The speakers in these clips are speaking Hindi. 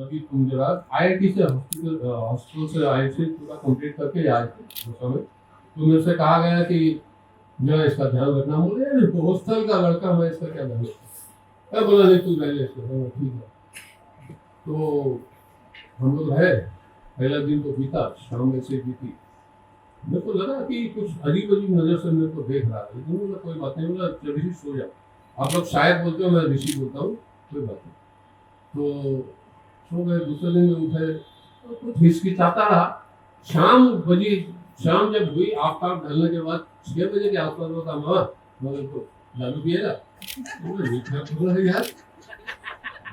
अभी तुम जरा आईआईटी से हॉस्पिटल से आईआईटी पूरा कंप्लीट करके आए थे उस समय। तो मेरे से कहा गया कि जरा इसका ध्यान रखना। बोले हॉस्टल का लड़का, मैं इसका क्या ध्यान रखूं? मैं बोला नहीं तू रह ले इसको, ठीक है। तो हम लोग रहे, पहला दिन तो बीता, शाम ऐसे बीती। मेरे को लगा कि कुछ अजीब अजीब नजर से मेरे को देख रहा है, लेकिन बोला कोई बात नहीं, बोला ऋषि सो जा। आप लोग शायद बोलते हो, मैं ऋषि बोलता हूँ, कोई बात नहीं। तो सो गए। दूसरे दिन में उठे तो कुछ हिचकिचाता रहा। शाम जब हुई, आफ्ताब ढलने के बाद 6 बजे के आसपास होता, मामा मगर तो जादू किएगा। यार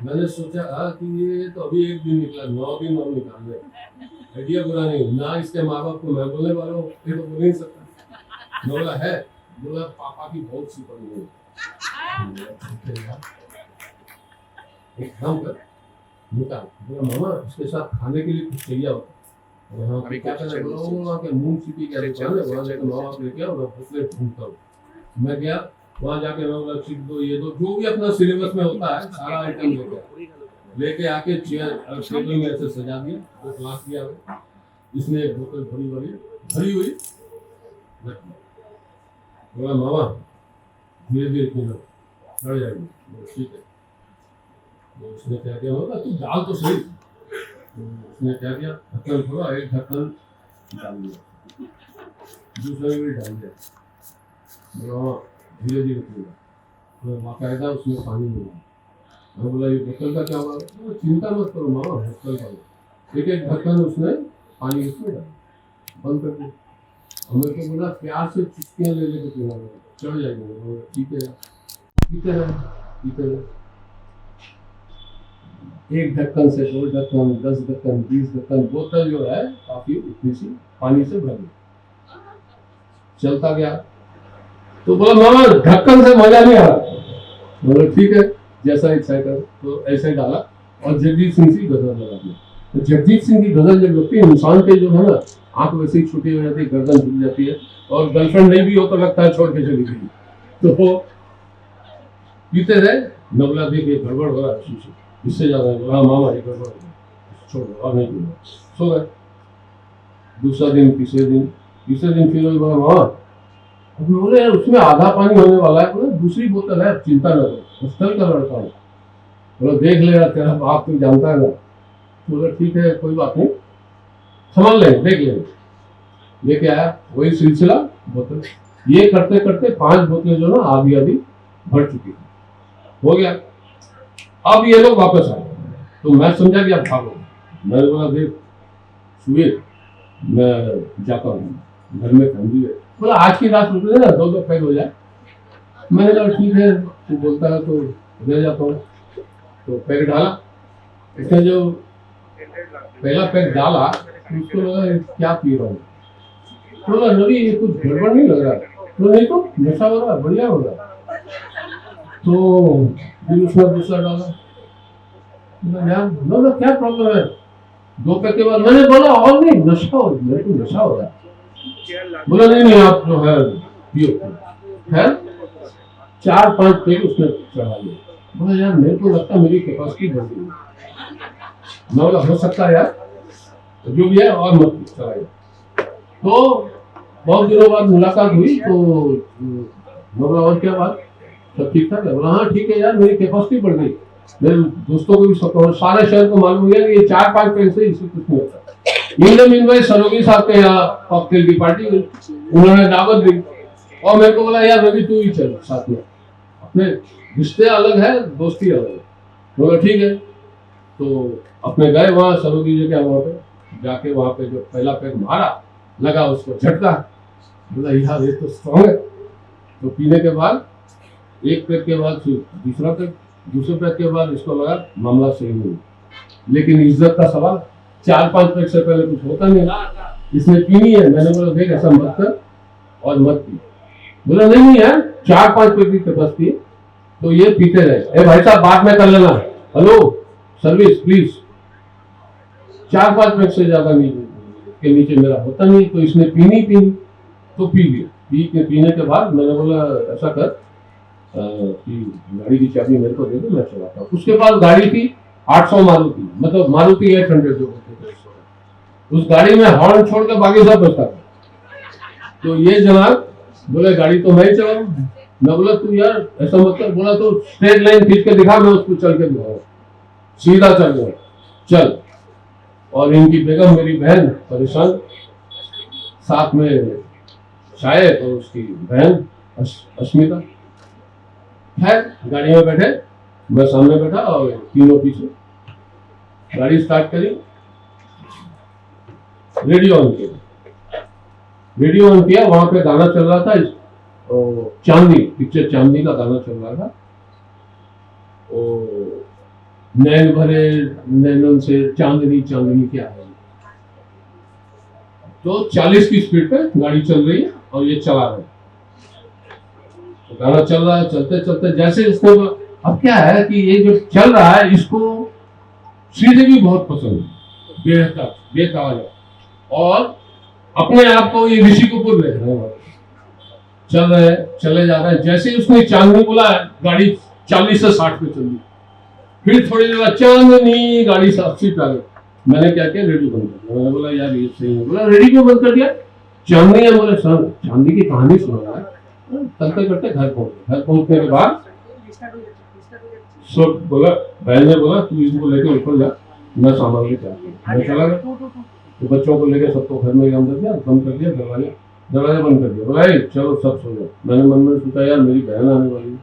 मैंने सोचा कि ये तो अभी एक दिन निकला, 9 दिन और निकाल रहे। आइडिया बुरा नहीं ना, इसके माँ बाप को मैं बोलने वाला हूँ, ये तो बोल नहीं सकता। बोला है, बोला पापा की बहुत सी पड़ी है, एक काम कर निकाल। बोला मामा इसके साथ खाने के लिए कुछ चाहिए होता। वहाँ पे क्या करना, वहाँ के मूंग सीपी क्या दुकान है, वहाँ जाकर माँ बाप लेके आओ, मैं फसले ढूंढता हूँ। मैं गया वहाँ जाके, मैं बोला सीख दो, ये दो, जो भी अपना सिलेबस में होता है सारा आइटम लेके आके चेयर टेबल में ऐसे सजा दिया। वो क्लास दिया, इसने एक बोतल भरी हुई। बोला मामा धीरे धीरे पीना, चढ़ जाएगी। ठीक है। तो उसने क्या किया, बोला तू डाल तो सही। तो उसने क्या किया, ढक्कन खोला, एक ढक्कन डाल दिया, दूसरा भी डाल दिया। बोला धीरे धीरे पीना, तो बाकायदा उसमें पानी मिला। मैं बोला ये बोतल का क्या हुआ? तो चिंता मत करो मामा, बोतल का एक ढक्कन उसने पानी उसमें डाला, बंद कर दिया। और मेरे को बोला प्यार से चुस्कियाँ ले लेके पीना, चढ़ जाएंगे। ठीक है, पीते रहे। एक ढक्कन से 2 ढक्कन, 10 ढक्कन, 20 ढक्कन, बोतल जो है काफी इतनी सी पानी से भर गई। चलता गया। तो बोला मामा ढक्कन से मजा नहीं आ रहा। बोला ठीक है, जैसा इच्छा कर। तो ऐसे डाला और जगजीत सिंह की गजल लगा दिया। तो जगजीत सिंह की गजल जब लगती है, इंसान के जो है ना आंख वैसे ही छुटी हो जाती है, गर्दन झुक जाती है, और गर्लफ्रेंड नहीं भी हो तो लगता है छोड़ के चली गई। तो पीते रहे। नवला देख के गड़बड़ हो रहा है, इससे ज्यादा बोला मामा ये गड़बड़, छोड़ दो और नहीं पीना। सो गए। दूसरा दिन, तीसरे दिन फिर बोला मामा, बोले उसमें आधा पानी होने वाला है। बोले दूसरी बोतल है, चिंता न करो, हॉस्टल का लड़का हूँ। बोला देख ले यार, तेरा बाप तो जानता है ना। बोला ठीक है कोई बात नहीं, संभाल लेंगे, देख लेंगे। लेके आया वही सिलसिला, बोतल। ये करते करते 5 बोतलें जो ना आधी भर चुकी थी। हो गया। अब ये लोग वापस आए, तो मैं समझा कि अब भागो। मैंने बोला देख सुबह मैं जाता हूँ, घर में फैमिली है। बोला आज की रात रुक लेना, 2 पैक हो जाए। मैंने कहा ठीक है, तू बोलता है तो रह जाता हूँ। तो पैक डाला। इसने जो पहला पैक डाला उसको लगा क्या पी रहा हूँ। बोला रवि ये कुछ गड़बड़ नहीं लग रहा? तो नहीं तो नशा हो रहा, बढ़िया हो रहा। तो फिर उसने दूसरा डाला। यार बोला क्या प्रॉब्लम है? 2 पैक के बाद मैंने बोला और नहीं, नशा हो रहा है। बोला नहीं आप जो है पियो है। 4-5 पैक उसने चढ़ा दिया। बोला यार मेरे को लगता मेरी कैपेसिटी बढ़ गई। मैं बोला हो सकता है यार, जो भी है और मत चलाइए। तो बहुत दिनों बाद मुलाकात हुई, तो बोला और क्या बात, सब ठीक ठाक है? बोला हाँ ठीक है यार, मेरी कैपेसिटी बढ़ गई। मेरे दोस्तों को भी सब, सारे शहर को मालूम हो गया कि ये 4-5 पैक से इससे कुछ नहीं होता। इन सरोगी साहब के यहाँ कॉकटेल की पार्टी हुई, उन्होंने दावत दी और मेरे को बोला यार रवि तू ही चल साथ में, अपने रिश्ते अलग है, दोस्ती अलग है। बोला ठीक है। तो अपने गए वहाँ सरोगी जी के वहाँ पे जाके, वहाँ पे जो पहला पैक मारा, लगा उसको झटका। बोला यार ये तो स्ट्रॉन्ग है। तो पीने के बाद 1 पैक के बाद दूसरा पैक दूसरे पैक के बाद इसको लगा मामला सही नहीं, लेकिन इज्जत का सवाल, 4-5 पैक से पहले कुछ होता नहीं, इसने पीनी है। मैंने बोला देख ऐसा मत कर और मत पी। बोला नहीं नहीं यार 4-5 पैक की कैपेसिटी, तो ये पीते रहे। भाई साहब बाद में कर लेना, हेलो सर्विस प्लीज, 4-5 पैक से ज्यादा नहीं के नीचे मेरा होता नहीं। तो इसने पीनी तो पी लिया। पीने के बाद मैंने बोला ऐसा कर कि गाड़ी की चाबी मेरे को दे दो, मैं चलाता हूँ। उसके पास गाड़ी थी 800 मारुति, मतलब मारुति 800 जो होते थे। उस गाड़ी में हॉर्न छोड़ के बाकी सब बचता था। तो ये जनाब बोले गाड़ी तो मैं ही चलाऊं। मैं बोला तू यार ऐसा मत कर। बोला तो स्ट्रेट लाइन खींच के दिखा, मैं उसको चल के दिखाऊं। सीधा चल गया, चल। और इनकी बेगम मेरी बहन परेशान, साथ में शायद और उसकी बहन अस्मिता। खैर गाड़ी में बैठे, मैं सामने बैठा और तीनों पीछे। गाड़ी स्टार्ट करी, रेडियो ऑन किया। रेडियो ऑन किया, वहां पे गाना चल रहा था चांदनी, पिक्चर चांदनी का गाना चल रहा था। नैन भरे नैनन से चांदनी चांदनी क्या है। तो 40 की स्पीड पे गाड़ी चल रही है और ये चला रहे। तो गाना चल रहा है, चलते चलते जैसे इसको, अब क्या है कि ये जो चल रहा है इसको सीधे भी बहुत पसंद है, बेताज, और अपने आप को ये ऋषि कपूर ले रहे हैं। चल रहे चले जा रहे हैं। जैसे उसने चांदनी बोला गाड़ी 40 से 60 पे चल दी। फिर थोड़ी देर चांदनी, गाड़ी 80 पे आ गई। मैंने क्या किया, रेडियो बंद कर दिया। मैंने बोला यार ये सही है। बोला रेडियो बंद कर दिया, चांदनी है। बोले सर चांदनी की कहानी सुना रहा है। चलते करते घर पहुंच गए। घर पहुंचने के बाद बोला, बहन ने बोला तू इसको लेके ऊपर जा, मैं सामान लेके आता हूँ। मैं चला गया। तो बच्चों को लेके सबको घर में अंदर दिया, बंद कर दिया, दरवाजा बंद कर दिया। बोला चलो सब सो जाओ। मैंने मन में सोचा यार मेरी बहन आने वाली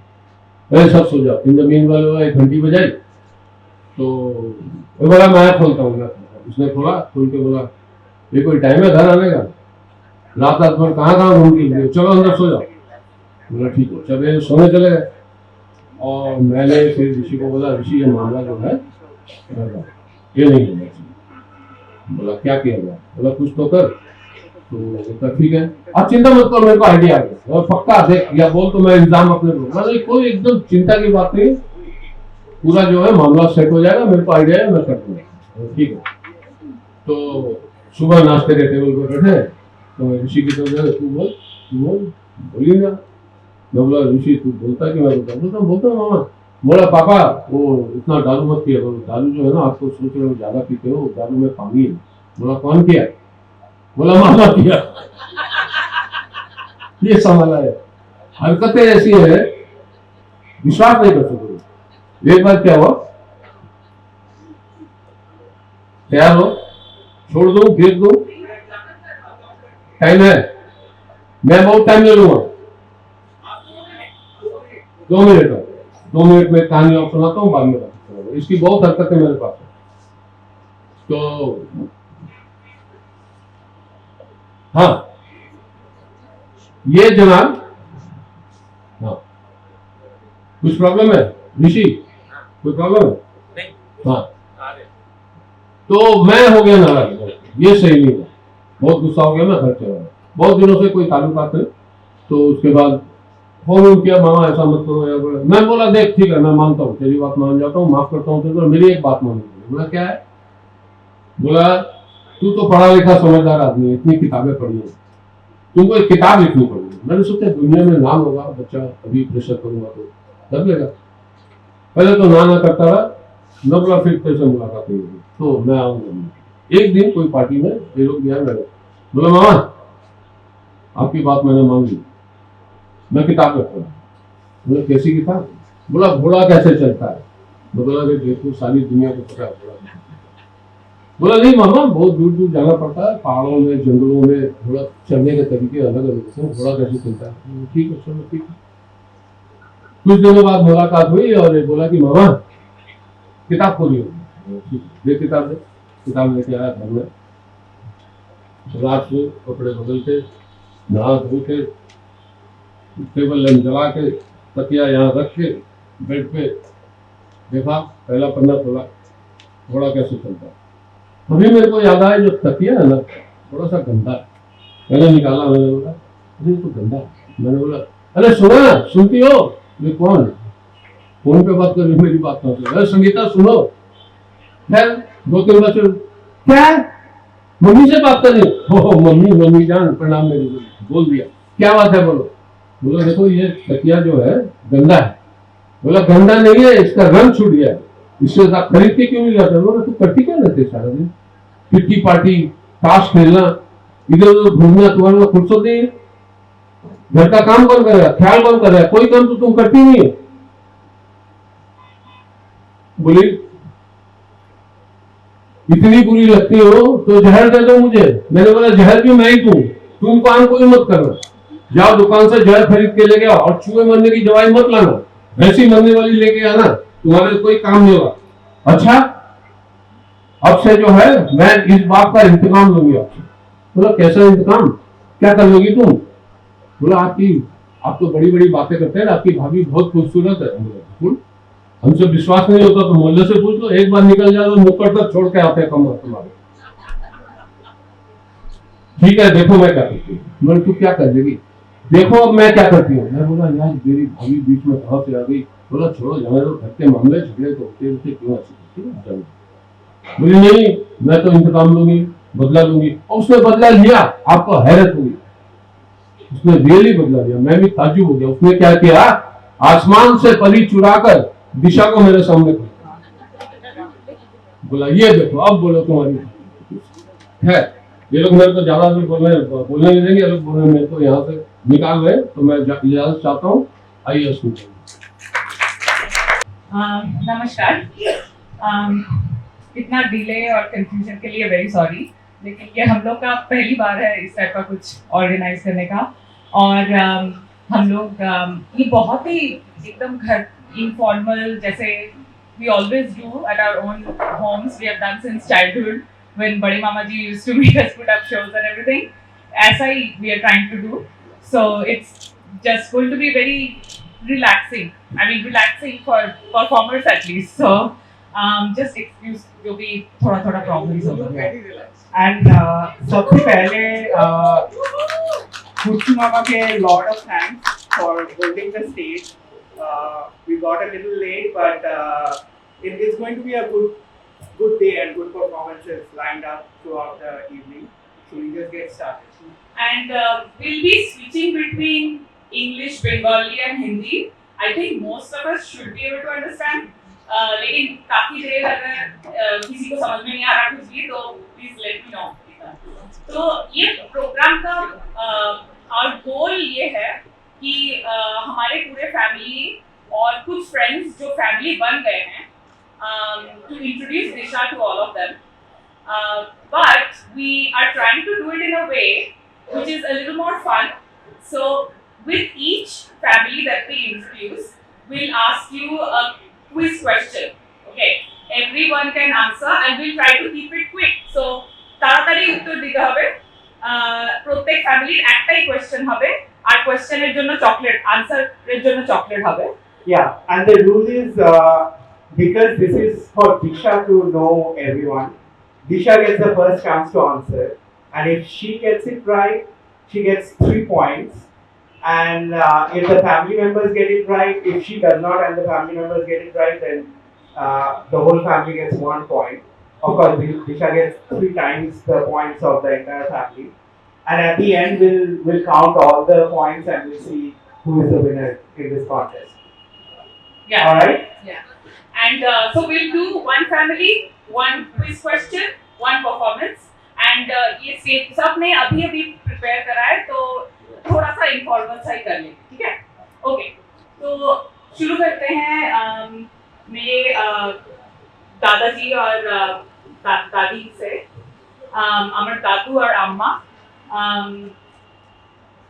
है, सब सो जाओ। इन जमीन वाले एक घंटी बजाई, तो वो बोला मैं खोलता हूँ। उसने खोला, खोल के बोला ये कोई टाइम है घर आने का, रात रात भर कहाँ घूम के, चलो अंदर सो जाओ। बोला ठीक है। जब सोने चले गए और मैंने फिर ऋषि को बोला ऋषि ये मामला जो है ये नहीं होना चाहिए। बोला क्या किया जाए। बोला कुछ तो कर। तो ठीक है, अब चिंता मत करो, मेरे को आइडिया आ गया और पक्का देख या बोल तो मैं इल्जाम अपने को, कोई एकदम चिंता की बात नहीं, पूरा जो है मामला सेट हो जाएगा, मेरे को आइडिया है, मैं कर दूंगा। ठीक है। तो सुबह नाश्ते के टेबल पर बैठे, तो ऋषि की तरफ तू बोली ना। मैं बोला ऋषि तू बोलता कि मैं बोलता हूँ मामा। बोला पापा वो इतना दारू मत पिया करो, दारू जो है ना आपको सोच रहे हो ज्यादा पीते हो, दारू में पानी है। बोला कौन किया। बोला मामा किया। ये संभाला है, हरकतें ऐसी है विश्वास नहीं कर सकते। एक बार क्या हुआ, तैयार हो, छोड़ दो, भेज दो, टाइम है, मैं बहुत टाइम ले लूंगा, 2 मिनट में कहानी और सुनाता हूँ, बाद में बात करूंगा। इसकी बहुत हरकत है मेरे पास। तो हाँ ये जनाब, हाँ कुछ प्रॉब्लम है ऋषि, कोई प्रॉब्लम है। हाँ तो मैं हो गया नाराज, ये सही नहीं है, बहुत गुस्सा हो गया, मैं घर चला गया। बहुत दिनों से कोई ताल्लुकात नहीं। तो उसके बाद फोन किया, मामा ऐसा मत करो यार। मैं बोला देख ठीक है मैं मानता हूँ, तेरी बात मान जाता हूँ, माफ करता हूँ तेरे को, मेरी एक बात माननी पड़ेगी। बोला क्या है। बोला तू तो पढ़ा लिखा समझदार आदमी है, इतनी किताबें पढ़ी है, तुमको एक किताब लिखनी पड़ेगी। मैंने सोचा दुनिया में नाम होगा, बच्चा अभी प्रेशर करूंगा तो कर लेगा। पहले तो ना करता रहा, मैं बोला फिर तेरे से मुलाकात नहीं होगी तो मैं आऊंगा। एक दिन कोई पार्टी में ये लोग गया, मैंने बोला मामा आपकी बात मैंने मान ली, मैं किताब रखता हूँ। बोला कैसी किताब। बोला घोड़ा कैसे चलता है। बोला देखो सारी दुनिया को पता है। बोला नहीं मामा बहुत दूर दूर जाना पड़ता है, पहाड़ों में जंगलों में घोड़ा चलने के तरीके अलग अलग हैं, घोड़ा कैसे चलता है। ठीक है चलो ठीक है। कुछ दिनों बाद मुलाकात हुई और ये बोला कि मामा किताब खोली होगी। किताब लेके आया घर में, रात को कपड़े बदल के नहा धो के टेबल लैंप जला के तकिया यहाँ रख के बेड पे देखा, पहला पन्ना खोला, थोड़ा कैसे चलता है। अभी मेरे को याद आया जो तकिया है ना, थोड़ा सा गंदा है। मैंने निकाला, मैंने बोला अरे तो गंदा है। मैंने बोला अरे सुनो ना, सुनती हो? ये कौन? फोन पे बात कर रही, मेरी बात ना सुनो। अरे संगीता सुनो। खैर 2-3 बार क्या है? मम्मी से बात कर रही हो? मम्मी, मम्मी जान प्रणाम, मेरी बोल दिया। क्या बात है बोलो? बोला देखो ये तकिया जो है गंदा है। बोला गंदा नहीं है, इसका रंग छूट गया है, इससे आप खरीद के क्यों नहीं लाते? बोला तू करती क्या रहते सारा दिन? किट्टी पार्टी, ताश खेलना, इधर उधर घूमना, तुम्हारे को फुर्सत नहीं है? घर का काम कौन करेगा, ख्याल कौन करेगा? कोई काम तो तुम करती नहीं है। बोली इतनी बुरी लगती हो तो जहर दे दो मुझे। मैंने बोला जहर भी मैं ही दूं, तुम काम कोई मत करना। जाओ दुकान से जहर खरीद के लेके आओ, और चूहे मरने की दवाई मत लाना, ऐसी मरने वाली लेके आना, तुम्हारे कोई काम नहीं होगा। अच्छा, अब से जो है मैं इस बात का इंतकाम लूंगी आपसे। बोला कैसा इंतकाम, क्या कर लोगी तुम? बोला आपकी, आप तो बड़ी बड़ी बातें करते हैं, आपकी भाभी बहुत खूबसूरत है। हमसे विश्वास नहीं होता तो मोहल्ले से पूछ लो, एक बार निकल जाए तो मुक्कड़ तक छोड़ के आते हैं कमर तुम्हारे। ठीक है देखो मैं क्या करती हूँ। मैंने तू क्या कर देगी? देखो अब मैं क्या करती हूँ। मैं बोला यार मेरी भाभी बीच में कहाँ से आ गई। बोला छोड़ो जाने दो, घर के मामले झगड़े तो होते होते क्यों ऐसे। बोली नहीं मैं तो इंतकाम लूंगी, बदला लूंगी। और उसने बदला लिया, आपको हैरत होगी, उसने रियली बदला लिया। मैं भी ताज्जुब हो गया। उसने क्या किया, आसमान से परी चुराकर दिशा को मेरे सामने खड़ा। बोला ये देखो, अब बोलो तुम्हारी है। ये लोग मेरे को ज्यादा बोलने नहीं देंगे, लोग बोल रहे मेरे को यहाँ से निकाल रहे, तो मैं इजाजत चाहता हूँ। आइए सुनिए। नमस्कार। इतना डिले और कंफ्यूजन के लिए वेरी सॉरी, लेकिन ये हम लोग का पहली बार है इस टाइप का कुछ ऑर्गेनाइज करने का। और हम लोग ये बहुत ही एकदम घर इनफॉर्मल, जैसे we always do at our own homes, we have done since childhood when बड़े मामा जी used to make us put up shows and everything. ऐसा ही we are trying to do. So it's just going to be very relaxing. I mean relaxing for performers at least. So just excuse जो भी थोड़ा थोड़ा problems होगा. And सबसे पहले खुशी मामा के lot of thanks for holding the stage. We got a little late, but it is going to be a good day and good performances lined up throughout the evening. So we just get started. And we'll be switching between English, Bengali, and Hindi. I think most of us should be able to understand. लेकिन काफी देर अगर किसी को समझ में नहीं आ रहा कुछ भी तो प्लीज लेट मी नो। तो ये प्रोग्राम का और गोल ये है कि हमारे पूरे फैमिली और कुछ फ्रेंड्स जो फैमिली बन गए हैं to introduce Disha to all of them, but we are trying to do it in a way which is a little more fun. So with each family that we introduce, we'll ask you a quiz question. Okay, everyone can answer and we'll try to keep it quick. So তাড়াতাড়ি উত্তর দিতে হবে। প্রত্যেক ফ্যামিলির একটাই কোশ্চেন হবে, আর কোশ্চেনের জন্য চকলেট, আনসারের জন্য চকলেট হবে। Yeah, and the rule is because this is for Disha to know everyone, Disha gets the first chance to answer, and if she gets it right, she gets 3 points. And if the family members get it right, if she does not and the family members get it right, then the whole family gets 1 point. Of course, Disha gets 3 times the points of the entire family. And at the end, we'll count all the points and we'll see who is the winner in this contest. Yeah. All right? Yeah. And so we'll do one family, one quiz question, one performance. And ये सबने अभी प्रिपेयर करा है, तो थोड़ा सा इनफॉर्मल सा ही कर लेंगे, ठीक है? ओके, तो शुरू करते हैं मेरे दादाजी और दादी से। আমার দাদু আর আম্মা।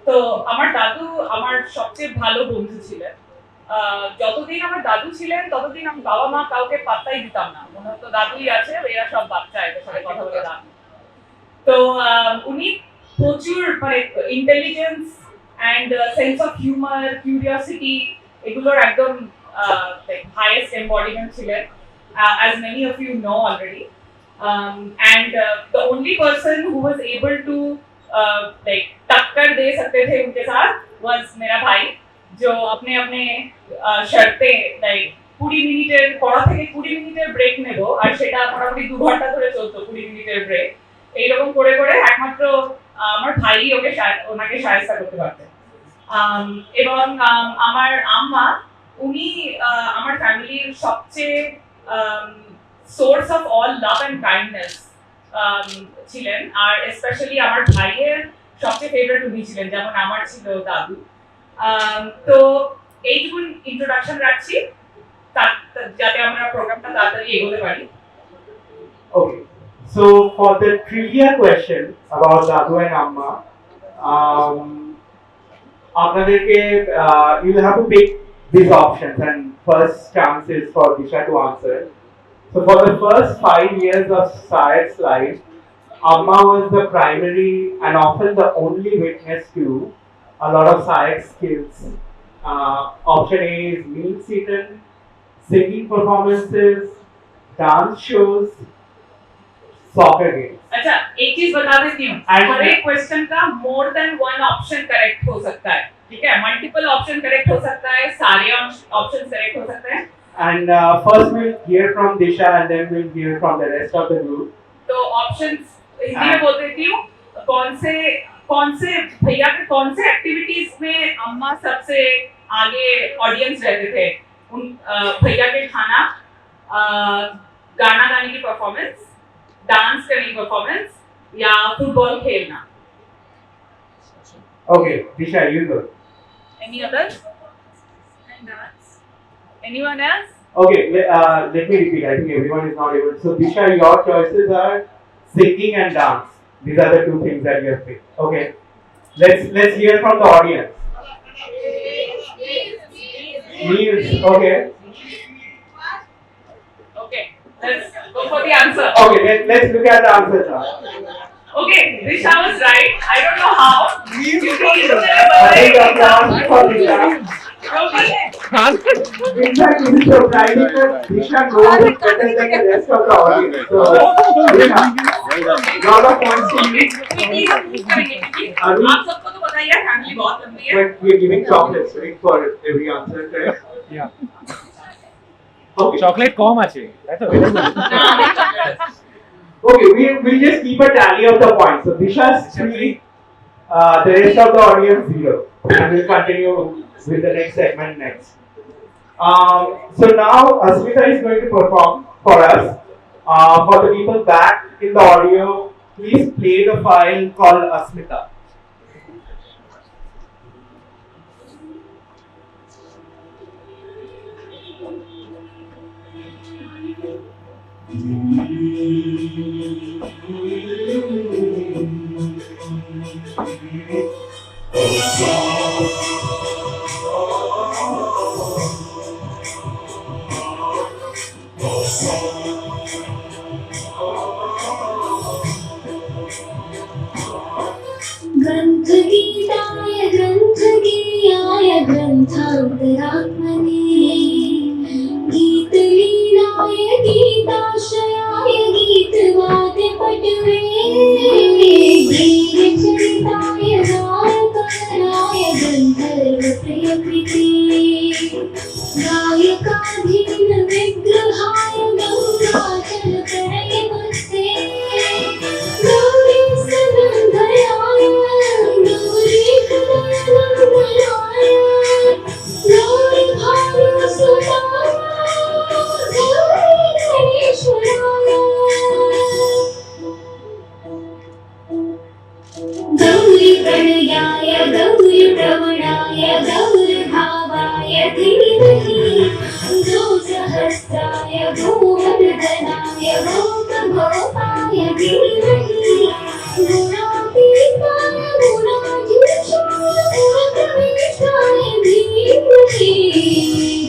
তো আমার দাদু আমার সবচেয়ে ভালো বন্ধু ছিলেন। যতদিন আমার দাদু ছিলেন ততদিন আমি বাবা মা কাউকে পাত্তাই দিতাম না, মনে হতো দাদুই আছে, এরা সব বাচ্চা, এদের সাথে কথা বলে দাম। তো উনি প্রচুর মানে intelligence and sense of humour, curiosity এগুলোর একদম like highest embodiment children, as many of you know already. And the only person who was able to like टक्कर दे सकते थे उनके साथ was मेरा भाई, जो अपने अपने शर्तें like 20 মিনিটের পড়া থেকে 20 মিনিটের ব্রেক নেব আর সেটা মোটামুটি 2 ঘন্টা ধরে চলতো 20 মিনিটের ব্রেক, এইরকম করে করে একমাত্র আমার ভাই ওনাকে সাহায্য করতে পারতেন। এবং আমার আম্মা উনি আমার ফ্যামিলির সবচেয়ে source of all love and kindness ছিলেন, আর স্পেশালি আমার ভাইয়ের সবচেয়ে ফেভারিট উনি ছিলেন, যেমন আমার ছিল দাদু। তো এইটুকুন ইন্ট্রোডাকশন রাখছি যাতে আমরা প্রোগ্রামটা তাড়াতাড়ি এগোতে পারি। Okay, so for the trivia question about Dadu and Amma, আপনাদেরকে you'll have to pick these options and first chance is for Disha to answer. So for the first 5 years of Syed's life, Amma was the primary and often the only witness to a lot of Syed skills. Option A is meals eaten, singing performances, dance shows, soccer games. अच्छा, एक चीज बता देती हूँ, And- हर एक क्वेश्चन का more than one option correct हो सकता है, ठीक है? मल्टीपल ऑप्शन करेक्ट हो सकता है, सारे ऑप्शन करेक्ट हो सकते हैं। And first we'll hear from Disha and then we'll hear from the rest of the group. तो ऑप्शंस हिंदी में बोल देती हूँ, कौन से भैया के कौन से एक्टिविटीज में अम्मा सबसे आगे ऑडियंस रहते थे? उन भैया के खाना, गाना गाने की परफॉर्मेंस, डांस करने की परफॉर्मेंस या फुटबॉल खेलना। Okay, Disha, you go. Any others? And dance. Anyone else? Okay, let me repeat. I think everyone is not able. So Disha, your choices are singing and dance. These are the two things that you have picked. Okay, let's hear from the audience. Meals. Okay. Okay, let's go for the answer. Okay, let's look at the answers now. Okay, Disha was right. I don't know how. A big applause for Disha. In fact, this is surprising that Disha knows it better than the rest of the audience. So, Disha, lot of points to you. आप सबको तो पता ही है, फैमिली बहुत लंबी है। But we're giving chocolates, right, for every answer, correct? Yeah. Okay. Chocolate কম আছে তাই তো এটা বলছি। Okay, we'll just keep a tally of the points. So Disha's 3, the rest of the audience 0. And we'll continue with the next segment next. So now Asmita is going to perform for us. For the people back in the audio, please play the file called Asmita. ग्रन्थगीताय ग्रन्थगिर्याय ग्रन्थान्तरात्मने गीतलीलाय गीताश्रयाय गीतवाद्यपटवे धीरचरिताय गायकराय गन्धर्वप्रियकृते गायकाधीन विग्रहाय गङ्गाचलकरये वस्ते गौरी सनन्दयाय गौरी हृदयनन्दनाय गौरी भानुसुताय गौरी गणेश्वराय गौरी प्रणयाय गौरी प्रवणाय गौरी भावाय धीमहि गौ सहस्राय गोवर्धनाय गोपगोपाय धीमहि गुणातीताय गुणाधीशाय गुणप्रविष्टाय धीमहि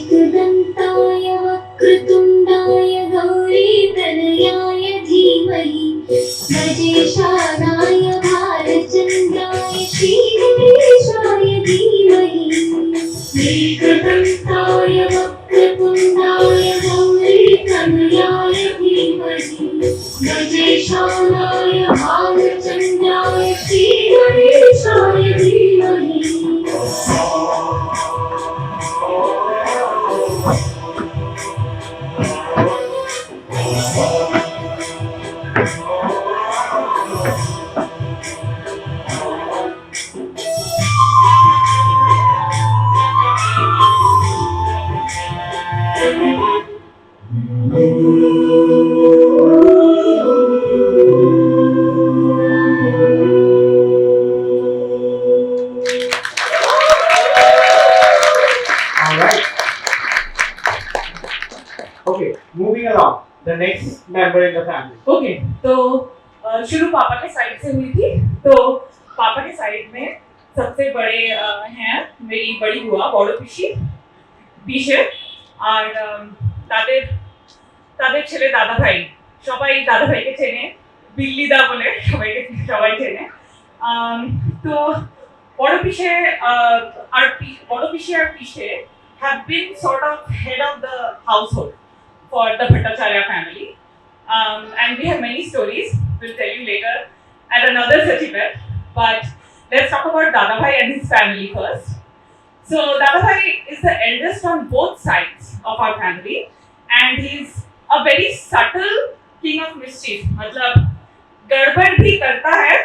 एकदन्ताय वक्रतुण्डाय गौरीतनयाय धीमहि गजेशानाय भारचन्द्राय श्रीगणेशाय धीमहि एकदन्ताय वक्रतुण्डाय गजेशानाय भालचन्द्राय श्रीगणेशाय धीमहि Alright. Okay, moving along. The next member in the family. Okay तो शुरू पापा के साइड से हुई थी। तो पापा के साइड में सबसे बड़े हैं मेरी बड़ी बुआ बड़ो पिशी পিসে আর তাদের ছেলে দাদা ভাই সবাই দাদা ভাইকে চেনে বিল্লি দা বলে সবাই চেনে তো বড় পিসে বড় পিসে আর পিসে have been sort of head of the household for the Bhattacharya family. And we have many stories. We'll tell you later at another such event. But let's talk about Dada Bhai and his family first. So Dada Bhai is the eldest on both sides of our family, and he's a very subtle king of mischief. मतलब गड़बड़ भी करता है,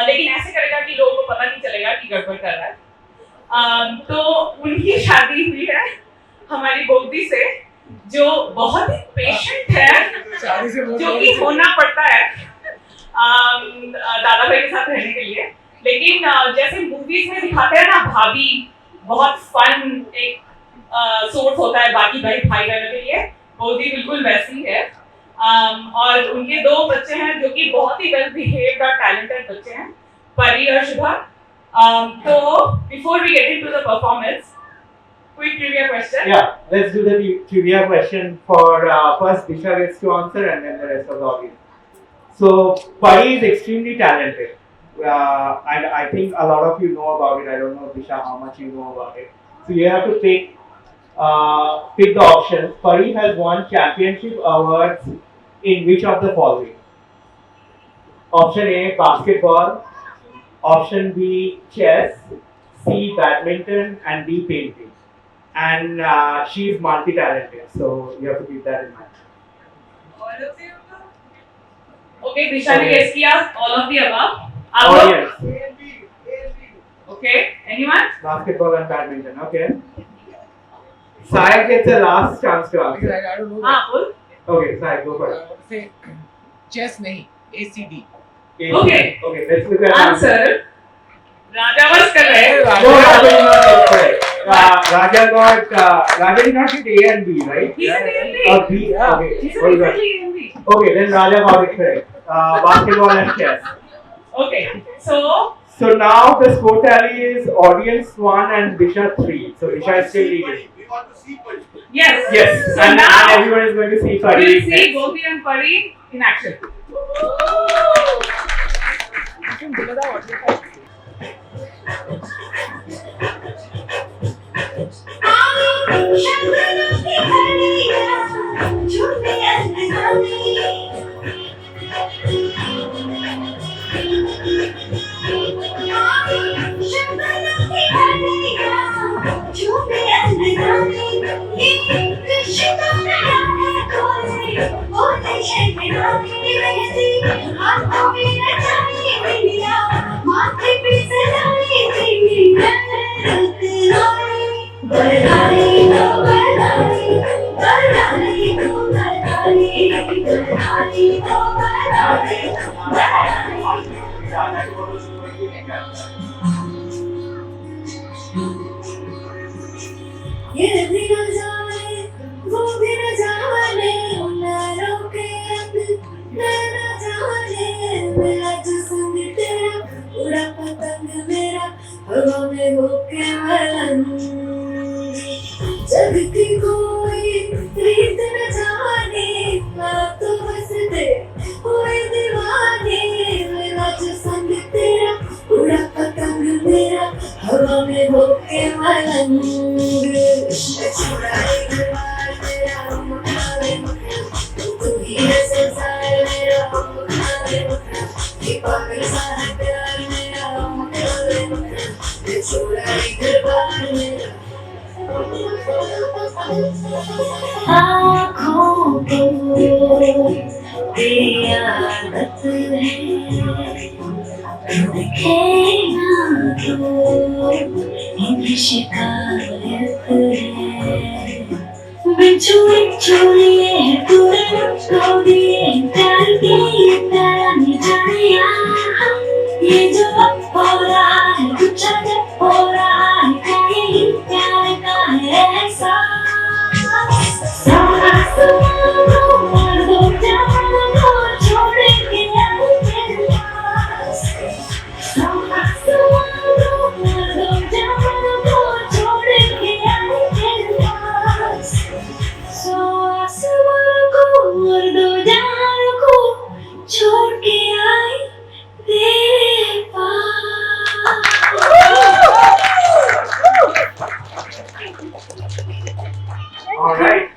लेकिन ऐसे करेगा कि लोगों को पता नहीं चलेगा कि गड़बड़ कर रहा है. तो उनकी शादी हुई है हमारी बोगदी से, जो बहुत ही पेशेंट है, जो कि होना पड़ता है दादा भाई के साथ रहने के लिए. लेकिन जैसे मूवीज में दिखाते हैं ना, भाभी बहुत फन एक सोर्स होता है बाकी भाई बहनों के लिए, बोगदी बिल्कुल वैसी है. और उनके दो बच्चे हैं जो कि बहुत ही वेल बिहेव्ड और टैलेंटेड बच्चे हैं, परी और शुभा. So before we get into the performance, quick trivia question. Yeah, let's do the trivia question for first Disha gets to answer and then the rest of the audience. So Pari is extremely talented, and I think a lot of you know about it. I don't know Disha how much you know about it. So you have to pick the options. Pari has won championship awards in which of the following? Option A, basketball. Option B, chess. C, badminton, and D, painting. And she is multi-talented, so you have to keep that in mind. Okay, Disha ने guess किया all of the above. Audience, Okay, anyone? basketball and badminton. Okay. Sai gets a last chance to answer. I don't know. हाँ बोल. Okay, Sai, go for it. Say chess नहीं, ACD. Okay. Okay, let's look at Answer. राजा बस कर रहे हैं. No, Raja did not get correct. Raja did not get A and B, right? He said A and B. Or B. Okay. He said Very good. exactly A and B. Okay, then Raja got it correct. Basketball and chess. Okay, so So now the score tally is audience 1 and Disha 3. So Disha is still leading. yes. Yes, So and now everyone is going to see Pari we'll see next. Gopi and Pari in action. शंकरनाथी हरिया झूमे अंगनानी शंकरनाथी हरिया झूमे अंगनानी कृष्ण नया है कोई बोले शंकरनाथी रहती हाथों में नचाई बिलिया माथे पे सजाई बिलिया बरनाई तो बरनाई बरनाई तो बरनाई बरनाई तो बरनाई ये भी न जाने वो भी न जाने नैनों के अंग नैना जाने मेरा जिस्म तेरा उड़ा पतंग मेरा हवा में होके मलंग जग की कोई रीत न जाने मैं तो बस दे हुए दीवाने मेरा जिस्म तेरा उड़ा पतंग मेरा हवा में होके मलंग छुड़ाए दीवार तेरा मुकाबले तू ही है संसार मेरा तेरी आदत है दिखेगा तो इनकी शिकायत है बिच्छू चोरिए पूरे को दिए प्यार के ये प्यारा नहीं जानिया ये जो अब हो रहा है कुछ अजब हो रहा है क्या यही प्यार का है एहसास सांस को मार दो जान को छोड़ के आई तेरे पास सांस को मार दो जान को छोड़ के आई तेरे पास सांस को मार दो जान को छोड़ के आई तेरे पास All right.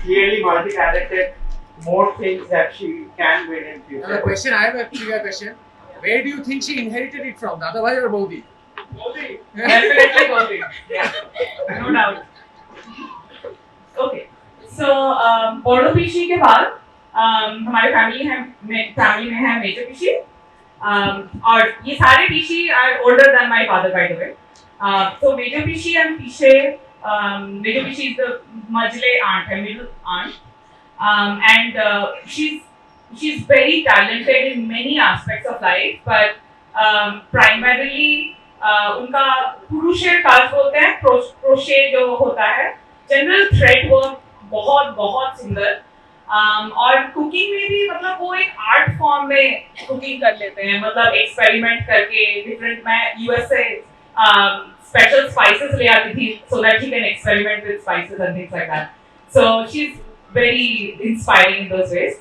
Clearly multi-talented. More things that she can win in Now future. the question, I have a trivia question. Where do you think she inherited it from? Dadabhai or Modi? Definitely Modi. Yeah, no doubt. Okay, so बोर्डो पीशी के बाद हमारे फैमिली में है मेजर पीशी और ये सारे पीशी are older than my father by the way. So Major Pishi and Pishe, Major Pishi is the Majle aunt, her middle aunt, and she's very talented in many aspects of life, but primarily उनका क्रूशे काज बोलते हैं क्रोशे जो होता है जनरल थ्रेड वर्क बहुत बहुत सुंदर और कुकिंग में भी मतलब वो एक आर्ट फॉर्म में कुकिंग कर लेते हैं मतलब एक्सपेरिमेंट करके डिफरेंट मैं यूएस से स्पेशल स्पाइसेस ले आती थी so that she can experiment with spices and things like that so she is very inspiring in those ways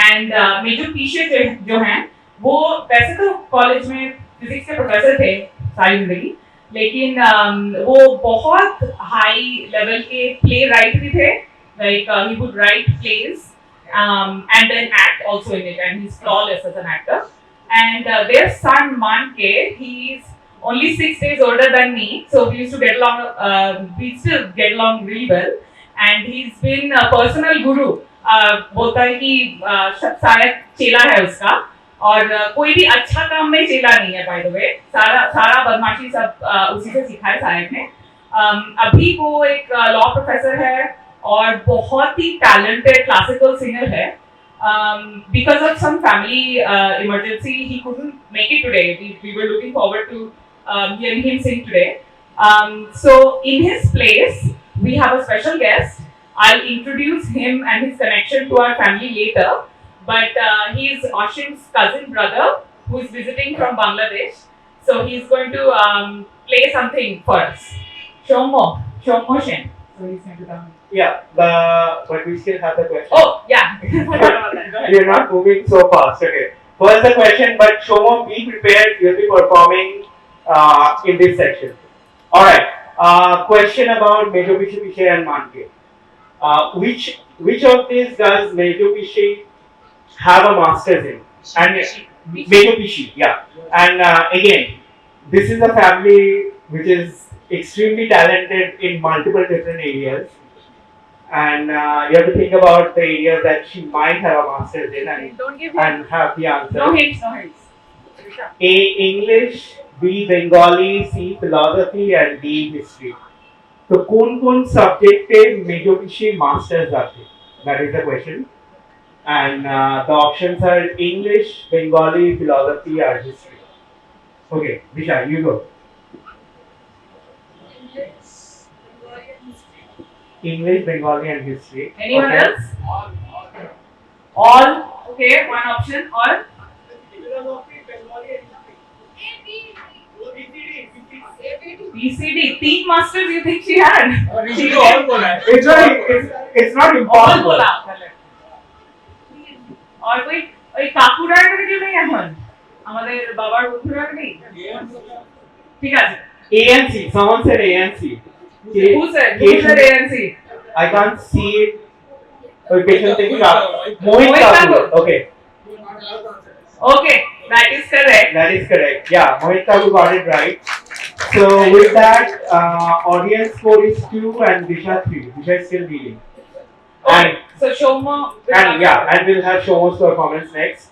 and major पीछे जो हैं वो वैसे तो कॉलेज में फिजिक्स के प्रोफेसर थे सारी जिंदगी लेकिन वो बहुत हाई लेवल के प्ले राइट भी थे like he would write plays and then act also in it and he's flawless as an actor and their son Manke he's only 6 days older than me so we used to get along we still get along really well and he's been a personal guru बोलता है कि शायद चेला है उसका और कोई भी अच्छा काम में चेला नहीं है बाय द वे सारा बदमाशी सब उसी से सीखा है सायक ने अभी वो एक लॉ प्रोफेसर है और बहुत ही टैलेंटेड क्लासिकल सिंगर है because of some family emergency he couldn't make it today we were looking forward to hearing him sing today so in his place we have a special guest I'll introduce him and his connection to our family later but he's Ashim's cousin brother who is visiting from Bangladesh so he's going to play something for us Shomo Shen so he's going to come Yeah, but we still have the question. Oh, yeah. Forgot about that. Go ahead. You're not moving so fast. Okay. First the question, but Shomo, be prepared. You'll be performing in this section. All right. Question about Mejo Pishi and Manke. Which of these does Mejo Pishi have a master's in? And Mejo Pishi, yeah. And again, this is a family which is extremely talented in multiple different areas. And you have to think about the areas that she might have a master's in Don't give and have the answer. No hints. A. English, B. Bengali, C. Philosophy and D. History. So, कौन subject पे मेजो पिशी masters आते? That is the question. And the options are English, Bengali, Philosophy or History. Okay, Disha, you go. English, Bengali and History. Anyone Okay. else? All. Okay, one option. All. BCD. Teen masters you think she had? ऋषि को और बोला है It's not All impossible. बोला पहले. और कोई কাকুরার থেকে নেই এখন আমাদের বাবার বন্ধুরা নেই ঠিক আছে ANC. Someone said ANC. who said ANC I can't see it. Okay, patient thinking up. Mohit Mohit Kapoor. Kapoor. Okay, okay that is correct that is correct. Yeah, Mohit Kapoor got it right. So with that, audience score is 2 and Disha 3. Disha is still leading. okay And So Shoma will And yeah, and we'll have Shomo's performance next.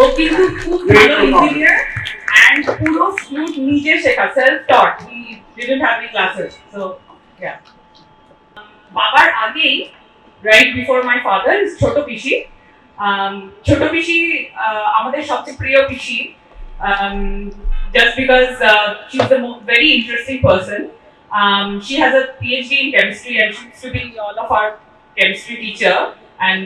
ও কিন্তু খুব ভালো ইঞ্জিনিয়ার and পুরো ফ্লুট নিজে শেখা self taught, he didn't have any classes, so yeah. বাবার আগেই right before my father is ছোট পিসি। ছোট পিসি আমাদের সবচেয়ে প্রিয় পিসি, just because she's the very interesting person. She has a PhD in chemistry and she used to be all of our chemistry teacher, and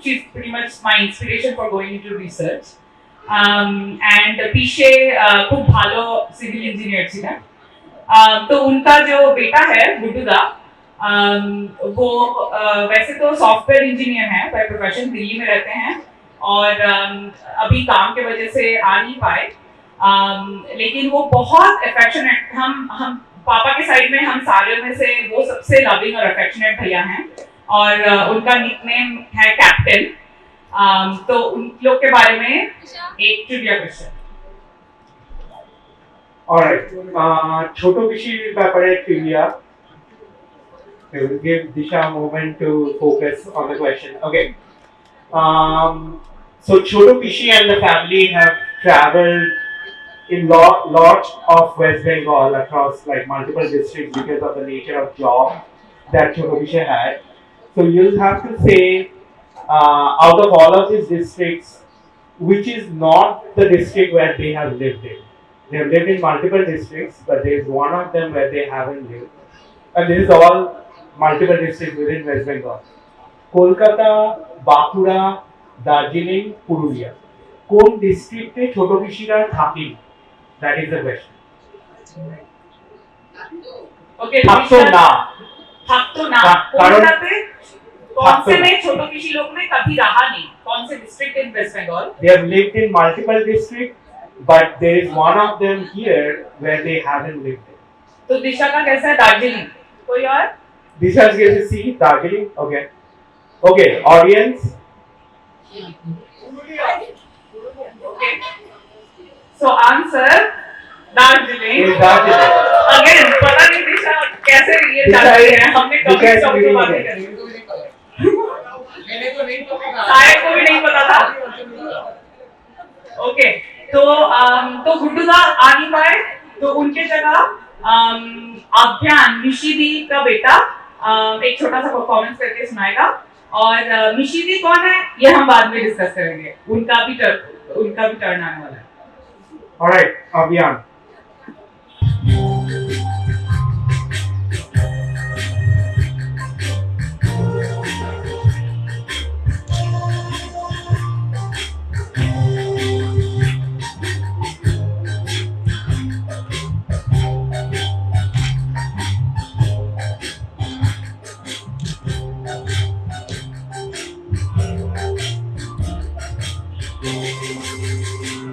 she's pretty much my inspiration for going into research. And पीछे खूब भालो सिविल इंजीनियर थी ना, तो उनका जो बेटा है गुड्डू दा, वो वैसे तो सॉफ्टवेयर इंजीनियर है बाय प्रोफेशन, दिल्ली में रहते हैं और अभी काम के वजह से आ नहीं पाए, लेकिन वो बहुत अफेक्शनेट, हम पापा के साइड में हम सारे में से वो सबसे लविंग और अफेक्शनेट भैया हैं, और उनका निकनेम है कैप्टन। तो उन लोग के बारे में एक trivia question. Alright, Choto Pishi Papare trivia. I will give Disha a moment to focus on the question. Okay. So Choto Pishi and the family have traveled in lot of West Bengal across like multiple districts because of the nature of job that Choto Pishi had. So you'll have to say, out of all of these districts, which is not the district where they have lived in. They have lived in multiple districts, but there is one of them where they haven't lived. And this is all multiple districts within West Bengal. Kolkata, Bankura, Darjeeling, Purulia. কোন ডিস্ট্রিক্টে ছোট পিসিরা থাকে? That is the question. Okay, থাকতো না। থাকতো না, কারণ कोलकाता कौन से में छोटो पिसी लोग में कभी रहा नहीं, कौन से district in West Bengal? They have lived in multiple districts, but there is one of them here where they haven't lived in. तो दिशा का कैसा है? दार्जिलिंग। कोई और? Disha is going to see Darjeeling. Okay. Okay, audience. Okay. So answer Darjeeling. Is Darjeeling. Again, पता नहीं दिशा कैसे ये दिशा जाती is- है, हमने दिशा कभी is सब reading बातें it. करी। मैंने तो नहीं पता था। सायद को भी नहीं पता था। ओके, तो गुड्डू दा आ नहीं पाए, तो उनके जगह अभियान निशिदी का बेटा एक छोटा सा परफॉर्मेंस करके सुनाएगा। और मिशी कौन है ये हम बाद में डिस्कस करेंगे, उनका भी टर्न आने वाला है। Alright, Abhiyan.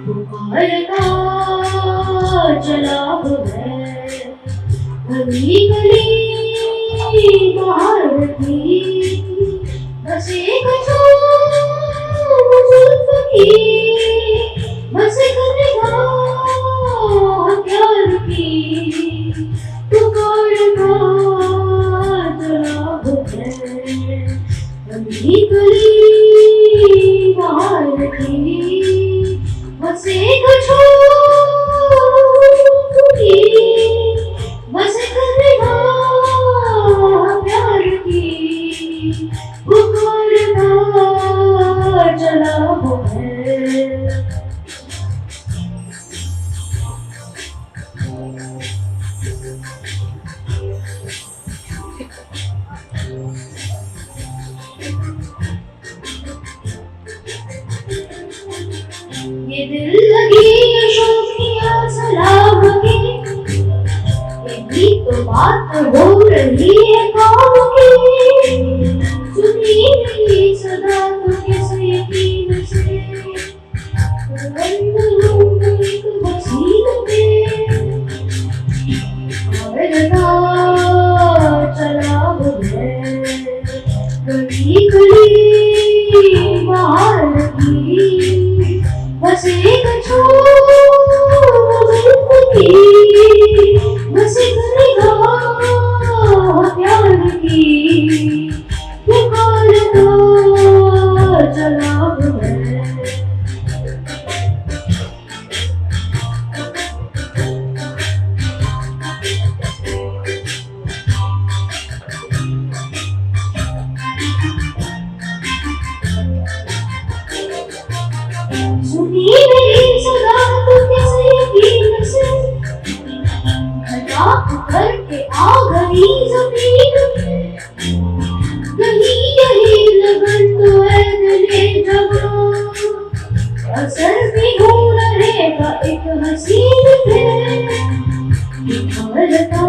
पुकारता चला है गली गली बाहर की, बस एक जुल्फ की, बस एक निगाह प्यार की। पुकारता चला है गली गली बाहर की, बस एक बस एक निगाह प्यार की। पुकारता चला है। ये दिल लगी शोखियाँ सलाम की, यही तो बात हो रही है काम की। सुनी नहीं सदा तो कैसे यकीन से, बंद हूँ एक हसीन में। करता चला है गली गली बाहर की, बस एक की, बस एक निगाह प्यार की। पुकारता चला है। सुनी मेरी सदा तो कैसे यकीन से, घटा करके आ गई ज़मीन में। कहीं यही लगन तो है दिले जवां, असर भी हो रहेगा एक हसीन पे। निखरता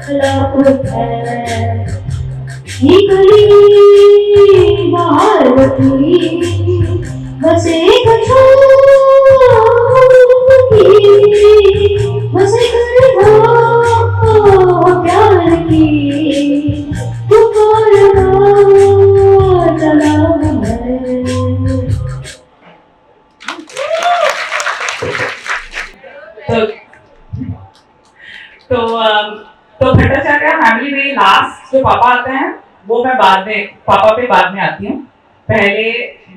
खलापत है ये गली बाहर की, बस एक बस एक प्यार की। पुकारता चला है। तो भट्टाचार्य फैमिली में लास्ट जो पापा आते हैं वो मैं पापा पे बाद में आती हूँ। पहले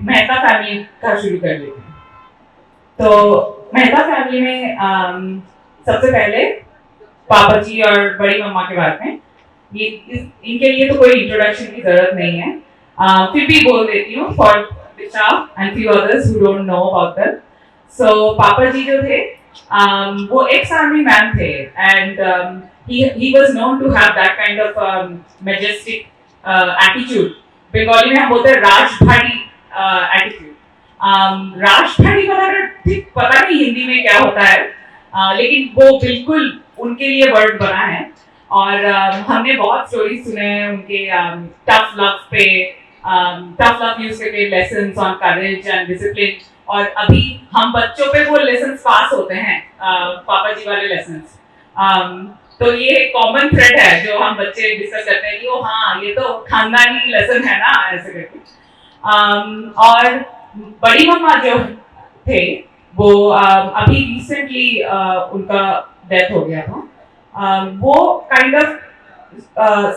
मेहता फैमिली का शुरू कर लेते हैं। तो मेहता फैमिली में सबसे पहले पापा जी और बड़ी मम्मा के बारे में इनके लिए तो कोई इंट्रोडक्शन की जरूरत नहीं है, फिर भी बोल देती हूँ for Disha and few others who don't know about that. So पापा जी जो थे वो एक्स आर्मी मैन थे and he was known to have that kind of majestic attitude. Bengali में हम बोलते हैं राजधानी एटीट्यूड। राजधानी पता नहीं हिंदी में क्या होता है, लेकिन वो बिल्कुल उनके लिए वर्ड बना है। और हमने बहुत स्टोरी सुने हैं उनके टफ लव यूज करके lessons on courage and discipline, और अभी हम बच्चों पे वो लेसन्स पास होते हैं, पापा जी वाले लेसन्स। तो ये कॉमन थ्रेड है जो हम बच्चे डिस्कस करते हैं कि ओ हाँ ये तो खानदानी लेसन है ना, ऐसे करके। और बड़ी मम्मा जो थे वो अभी रिसेंटली उनका डेथ हो गया था। वो काइंड ऑफ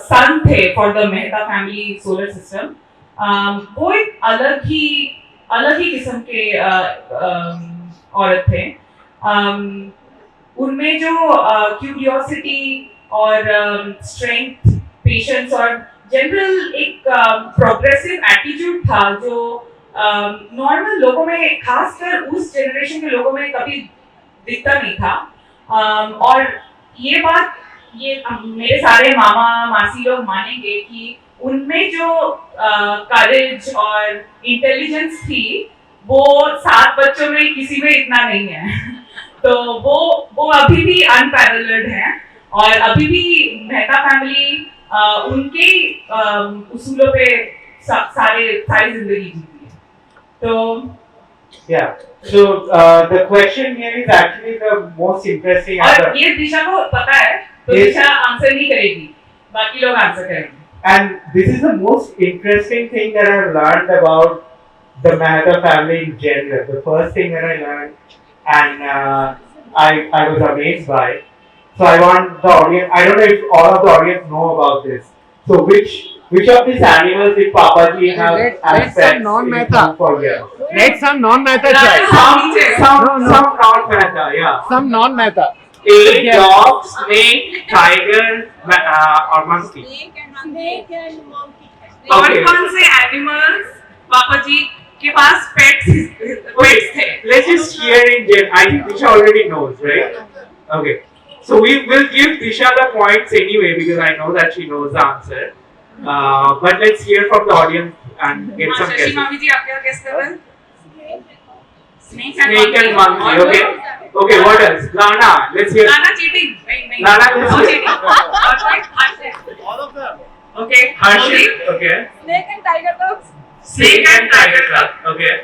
सन थे for the Mehta family solar system. वो एक अलग ही किस्म के औरत थे। उनमें जो क्यूरियोसिटी और स्ट्रेंथ, पेशेंस और जनरल एक प्रोग्रेसिव एटीट्यूड था जो नॉर्मल लोगों में, खासकर उस जनरेशन के लोगों में कभी दिखता नहीं था। और ये बात मेरे सारे मामा मासी लोग मानेंगे कि उनमें जो करेज और इंटेलिजेंस थी वो 7 बच्चों में किसी में इतना नहीं है। तो वो अभी भी अनपैरेलल्ड है और अभी भी मेहता फैमिली उनके उसूलों पे सारी जिंदगी जीती है। तो Yeah. So the question here is actually the most interesting. और ये दिशा को पता है तो Yes. दिशा आंसर नहीं करेगी, बाकी लोग आंसर करेंगे। And this is the most interesting thing that I've learned about the Mehta family in general. The first thing that I learned, and I was amazed by. So I want the audience. I don't know if all of the audience know about this. So which of these animals did Papaji have Let as some pets non-Mehta. for years? Let some non-Mehta try. Some No, no. some non-Mehta, yeah. Some non-Mehta. A Yeah. dog, snake, tiger, or monkey. Snake and monkey. Okay. कौन से एनिमल्स पापा जी के पास पेट्स थे? Let's just hear in general. I think Disha already knows, right? Okay. So we will give Disha the points anyway because I know that she knows the answer. But let's hear from the audience and get some Shashi guesses. मामी जी, आप क्या गेस कर रहे हैं? Snake Snake and monkey. और Okay. Okay. What else? Lana. Let's hear. Lana cheating. नहीं। Lana, let's No hear. cheating. और कोई? Harshit. All of them. Okay. Harshit. Okay. Snake and tiger dogs. Snake and tiger club. Okay.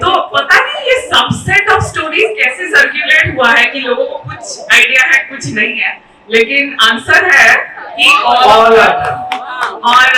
तो पता नहीं ये सबसेट ऑफ स्टोरीज कैसे सर्कुलेट हुआ है कि लोगों को कुछ आइडिया है कुछ नहीं है, लेकिन आंसर है कि All of them. और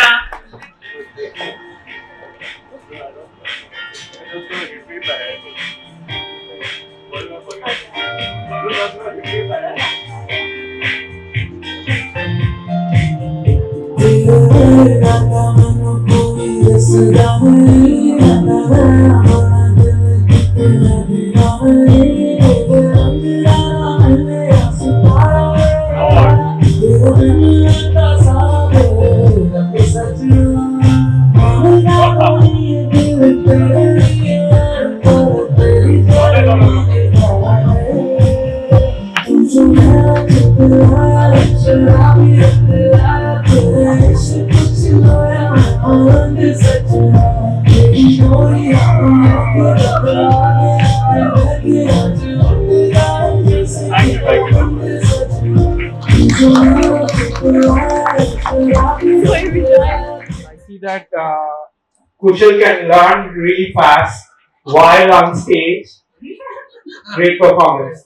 I see that Kushal can learn really fast while on stage. Great performance.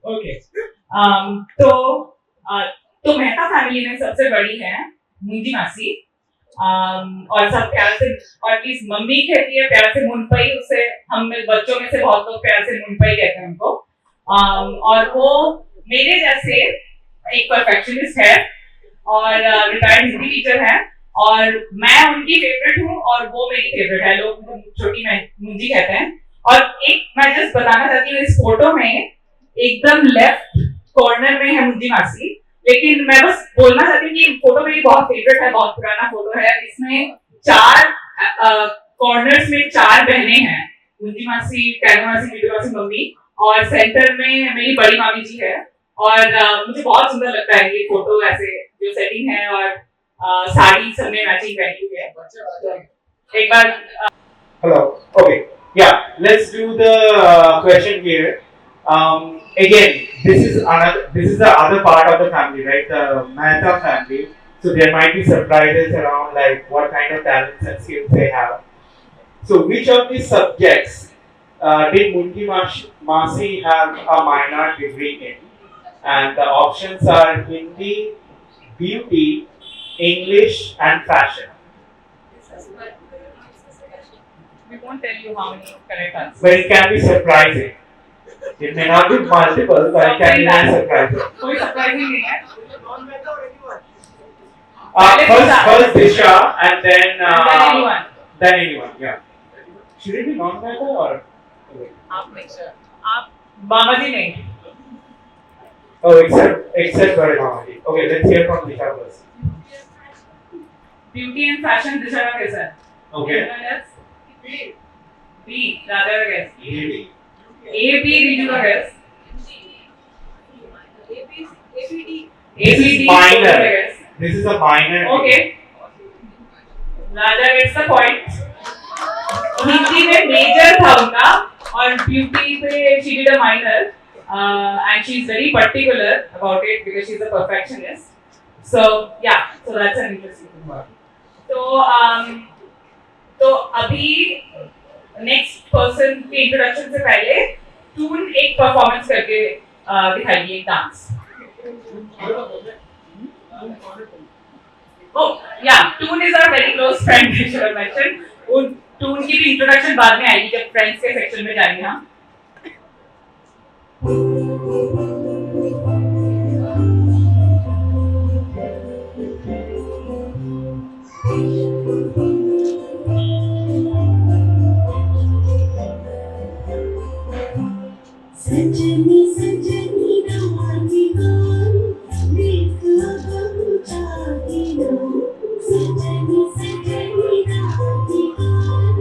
Okay तो मेहता फैमिली में सबसे बड़ी है मुंजी मासी। और सब प्यार से, और एटलीस्ट मम्मी कहती है प्यार से मुनपई, उसे हम में बच्चों में से बहुत लोग प्यार से मुनपई कहते हैं उनको। और वो मेरे जैसे एक परफेक्शनिस्ट है और रिटायर्ड हिंदी टीचर है और मैं उनकी फेवरेट हूँ और वो मेरी फेवरेट है। लोग छोटी मुंजी कहते हैं। और एक मैं जस्ट बताना चाहती हूँ, इस फोटो में एकदम लेफ्ट कॉर्नर में है मुंजी मासी, लेकिन मैं बस बोलना चाहती हूँ कि फोटो मेरी बहुत फेवरेट है, बहुत पुराना फोटो है। इसमें 4 कॉर्नर्स में 4 बहनें हैं, मुंजी मासी, कैनो मासी, वीडियो मासी, मम्मी, और सेंटर में मेरी बड़ी मामी जी है। और मुझे बहुत सुंदर लगता है ये फोटो, ऐसे जो सेटिंग है और साड़ी सब में मैचिंग पहनी हुई है। तो एक बार Hello. Okay. Yeah. Let's do the question here. Again, this is the other part of the family, right? The Mehta family. So there might be surprises around like what kind of talents and skills they have. So which of these subjects did Munki Masi have a minor degree in? And the options are Hindi, beauty, English, and fashion. we won't tell you how many correct answers. But it can be surprising. It may not be multiple, but it can be very surprising. कोई सरप्राइजिंग नहीं है। First Disha, and then anyone. Then anyone, yeah. Should it be non-meta or? आप make sure, आप मामा जी नहीं। Oh, except Varanamali. Okay, let's hear from Disha first. Beauty and fashion दिशा का कैसा है? Okay. Anyone else? B. Radha का guess. AD. A B Riju का guess. A B D Minor. का guess. This is a minor. Okay. Radha gets the point. Hindi में मेजर था उनका और ब्यूटी पे she did a minor and she's very particular about it because she's a perfectionist. So yeah, so that's an interesting thing. तो अभी नेक्स्ट पर्सन के इंट्रोडक्शन से पहले टून एक परफॉर्मेंस करके दिखाएगी एक dance. Oh yeah, Toon is our very close friend. I should have mentioned. Toon की भी इंट्रोडक्शन बाद में आएगी जब फ्रेंड्स के सेक्शन में जाएंगे हम. सजनी सजनी नवाजी गान देख अब चाहती ना सजनी सजनी नवाजी गान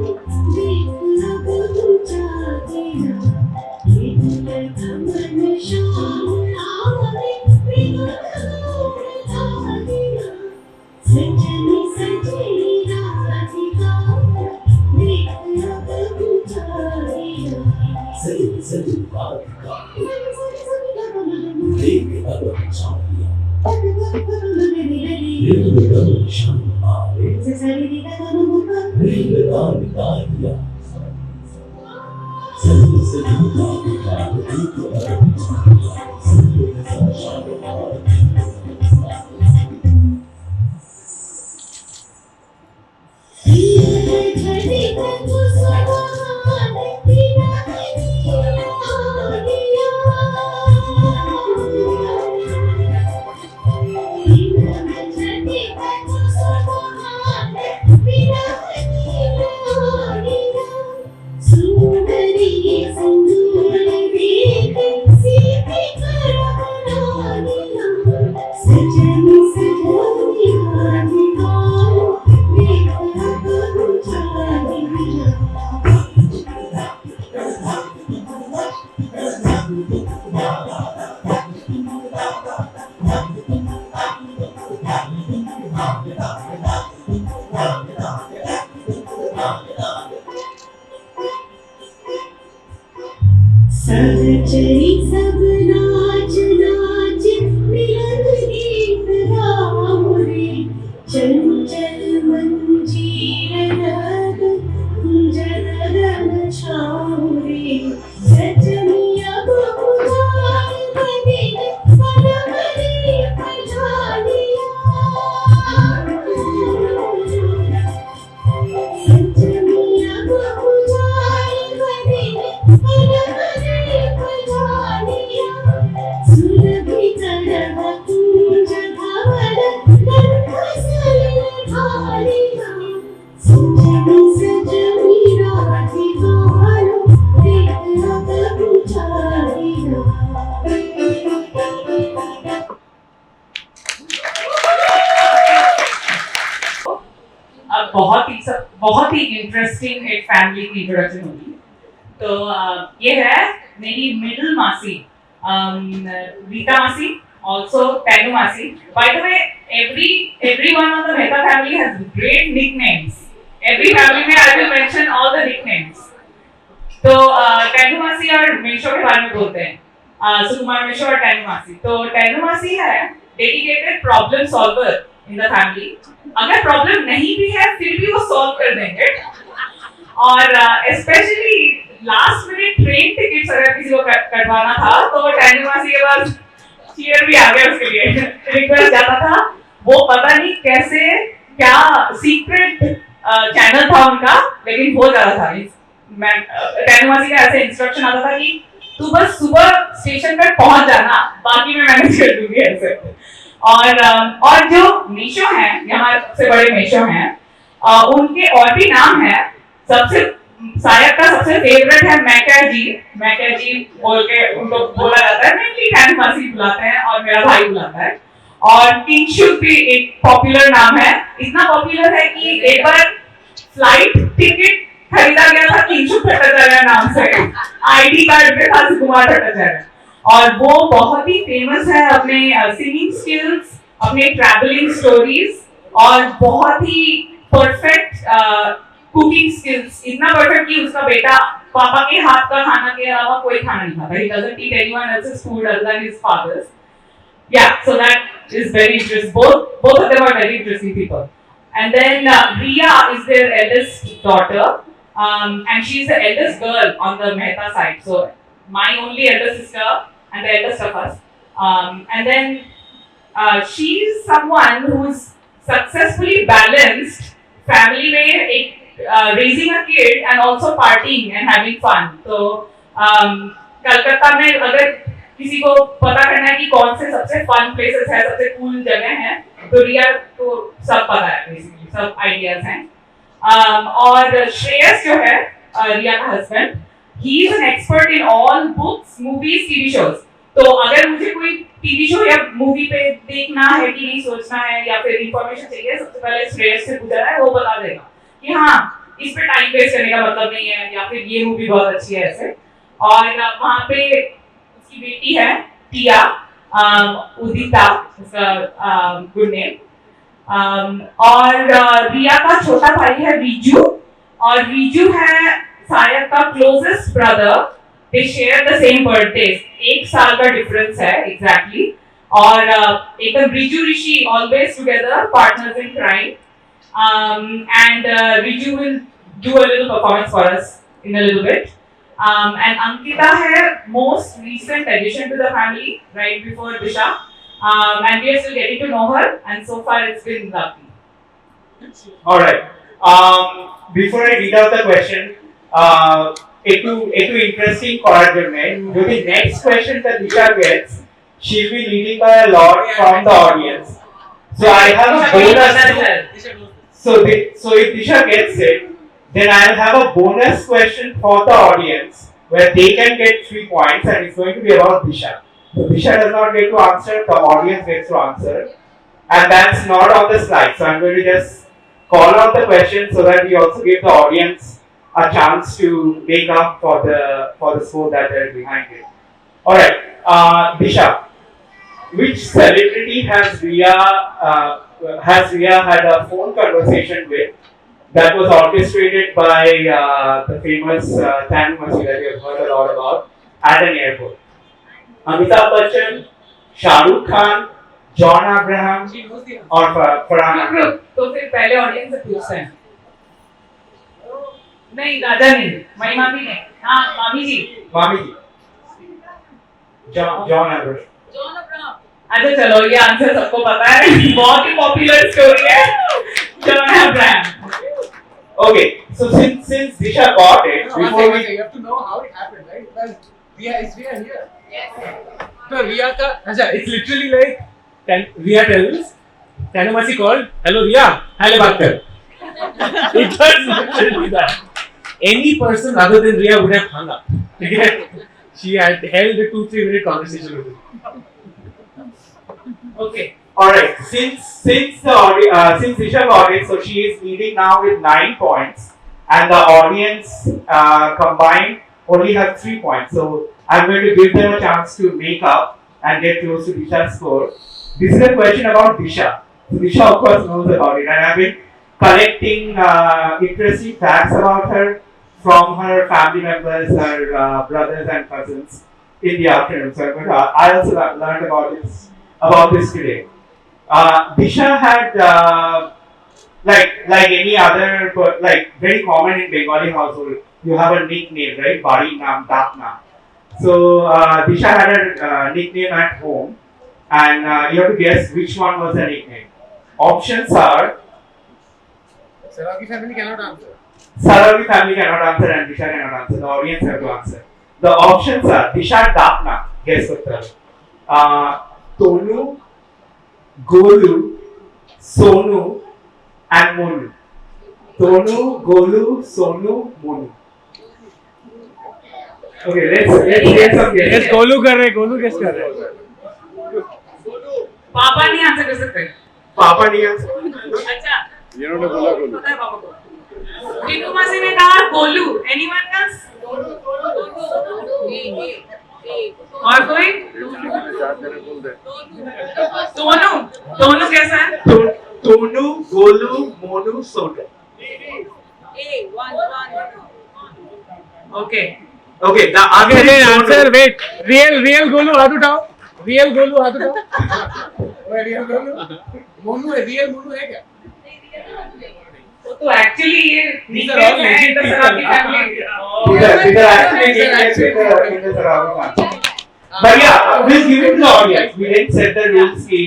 देख अब चाहती ना एक मन शाम आवे बिना चाहती ना सजनी सजनी नवाजी गान देख अब चाहती ना सजनी सजनी बात का देख अब चाहिया दिल में गम निशान आवे दिल लगा निकालिया सजनी सजनी बात का देख अब चाहिया सजनी सजनी सब चली सब नाच नाच मिलन गीत गाओ रे चंचल मंजीर रग जगन छाओ रे सजनिया बुझाए बने सरमरे पछाड़िया सजनिया बुझाए बने सरमरे पछाड़िया सुरभि तरव कुंज धवल नन्हसल ढालिया सजनी सजनी राधिकालो देख अब बुझाड़िया अब बहुत ही इंटरेस्टिंग एक फैमिली की इंट्रोडक्शन होगी. तो ये है मेरी मिडिल मासी रीता मासी, also Tanu मासी. By the way, everyone of the Mehta family has great nicknames. Every family में I will mention all the nicknames. तो Tanu मासी और मेशो के बारे में बोलते हैं. सुकुमार मेशो और Tanu मासी. तो Tanu मासी है dedicated problem solver in the family. अगर प्रॉब्लम नहीं भी है फिर भी वो सॉल्व कर देंगे. और specially last minute train tickets अगर किसी को कटवाना था तो टैनी मासी के पास चीयर भी आ गया उसके लिए. रिक्वेस्ट जाता था, वो पता नहीं कैसे क्या सीक्रेट चैनल था उनका, लेकिन हो जाता था. टैनी मासी का ऐसे इंस्ट्रक्शन आता था कि तू बस सुबह स्टेशन पर पहुंच जाना, बाकी मैं मैनेज कर दूंगी ऐसे. और जो मेशो हैं, यहाँ सबसे बड़े मेशो हैं, उनके और भी नाम हैं. सबसे सायक का सबसे फेवरेट है मैकेजी बोल के उनको बोला जाता है, मेनली कैनवासी बुलाते हैं और मेरा भाई बुलाता है। और किंगशुक भी एक पॉपुलर नाम है, इतना पॉपुलर है कि एक बार फ्लाइट टिकट खरीदा गया था किंगशुक भट्टाचार्य नाम से, आईडी कार्ड पे था सुकुमार भट्टाचार्य। और वो बहुत ही फेमस है अपने सिंगिंग स्किल्स, अपने ट्रैवलिंग स्टोरीज और बहुत ही परफेक्ट कुकिंग स्किल्स, इतना परफेक्ट कि उसका बेटा पापा के हाथ का खाना के अलावा कोई खाना नहीं खाता। He doesn't eat anyone else's food other than his father's. Yeah, so that is very interesting. Both of them are very interesting people. And then Riya is their eldest daughter, and she's the eldest girl on the Mehta side. So my only elder sister and the eldest of us. And then she's someone who's successfully balanced family में raising a kid and also partying and having fun. So Calcutta में अगर किसी को पता करना है कि कौन से सबसे फन प्लेसेस है, सबसे कूल जगह है, तो रिया को सब पता है, बेसिकली सब आइडियाज हैं। और श्रेयस जो है रिया का husband, he is an expert in all books, movies, TV shows. तो अगर मुझे कोई टीवी शो या मूवी पे देखना है कि नहीं सोचना है या फिर इंफॉर्मेशन चाहिए, सबसे पहले श्रेयस से पूछा है, वो बता देगा कि हाँ इस पे टाइम वेस्ट करने का मतलब नहीं है, या फिर ये मूवी बहुत अच्छी है ऐसे। और वहाँ पे उसकी बेटी है टिया, उदिता, उसका गुड नेम। और रिया का छोटा भाई है रिजू, और रिजू है सायक का closest brother. They share the same birthday, 1 साल का डिफरेंस है एग्जैक्टली। और एकदम Riju Rishi, always together, partners in crime. And Riju will do a little performance for us in a little bit. And Ankita hai most recent addition to the family, right before Disha. And we are still getting to know her, and so far it's been lovely. All right. Before I read out the question, একটু interesting করার জন্য যদি next question that Disha gets, she'll be leading by a lot from the audience. So I have a bonus. So if Disha gets it, then I'll have a bonus question for the audience where they can get 3 points, and it's going to be about Disha. So Disha does not get to answer, the audience gets to answer, and that's not on the slide. So I'm going to just call out the question so that we also give the audience a chance to make up for the score that they're behind it. All right, Disha, which celebrity has Riya had a phone conversation with that was orchestrated by the famous Tanu Masi that you have heard a lot about at an airport? Amitabh Bachchan, Shah Rukh Khan, John Abraham, or Farhan Akhtar? तो फिर पहले ऑडियंस से पूछते हैं। नहीं, राजा नहीं, माई मामी नहीं, हाँ मामी जी। Mami ji. John Abraham. अच्छा चलो, ये आंसर सबको पता है, बहुत ही पॉपुलर स्टोरी है, John Abraham. Okay, so since Disha got it, before we you have to know how it happened, right? Well, Riya here. Yes. So Riya ka, it's literally like Riya tells, Tanumasi called, hello Riya, hello Bhaskar. It was literally that. Any person other than Riya would have hung up. She had held a 2-3 minute conversation with him. Okay. all right, since Disha got it, so she is leading now with 9 points, and the audience combined only have 3 points. So I'm going to give them a chance to make up and get close to Disha's score. This is a question about Disha. So Disha, of course, knows about it, and I've been collecting interesting facts about her from her family members, her brothers and cousins in the afternoon. So I also learned about this today. Disha had like any other, like very common in Bengali household, you have a nickname, right? Bari naam, dak naam. So Disha had a nickname at home, and you have to guess which one was the nickname. Options are Saragi family cannot answer. Saragi family cannot answer and Disha cannot answer. The audience have to answer. The options are Disha Dapna, guess Uttar. Tonu, Golu, Sonu, and Monu. Tonu, Golu, Sonu, Monu. Okay, let's get some Yes, guesses. Golu कर रहे, गोलू गेस कर रहे. पापा नहीं आंसर कर सकते. Papa नहीं answer. अच्छा. इन्होंने बोला गोलू. पता है पापा को. टीटू मासी ने कहा गोलू. Anyone else? और कोई? दोनों कैसा है? Tonu, Golu, Monu, Soda. Okay. Okay, the answer Again, is answer. Tonu. Wait. Real Golu हाथ उठाओ. Real गोलू हाथ उठाओ. Real गोलू. मोनू है. Real मोनू है क्या? तो एक्चुअली ये These are all legit the people. Sarabi family. These are actually in the surrounding country. But yeah, we'll give it to the audience. We didn't set the rules ki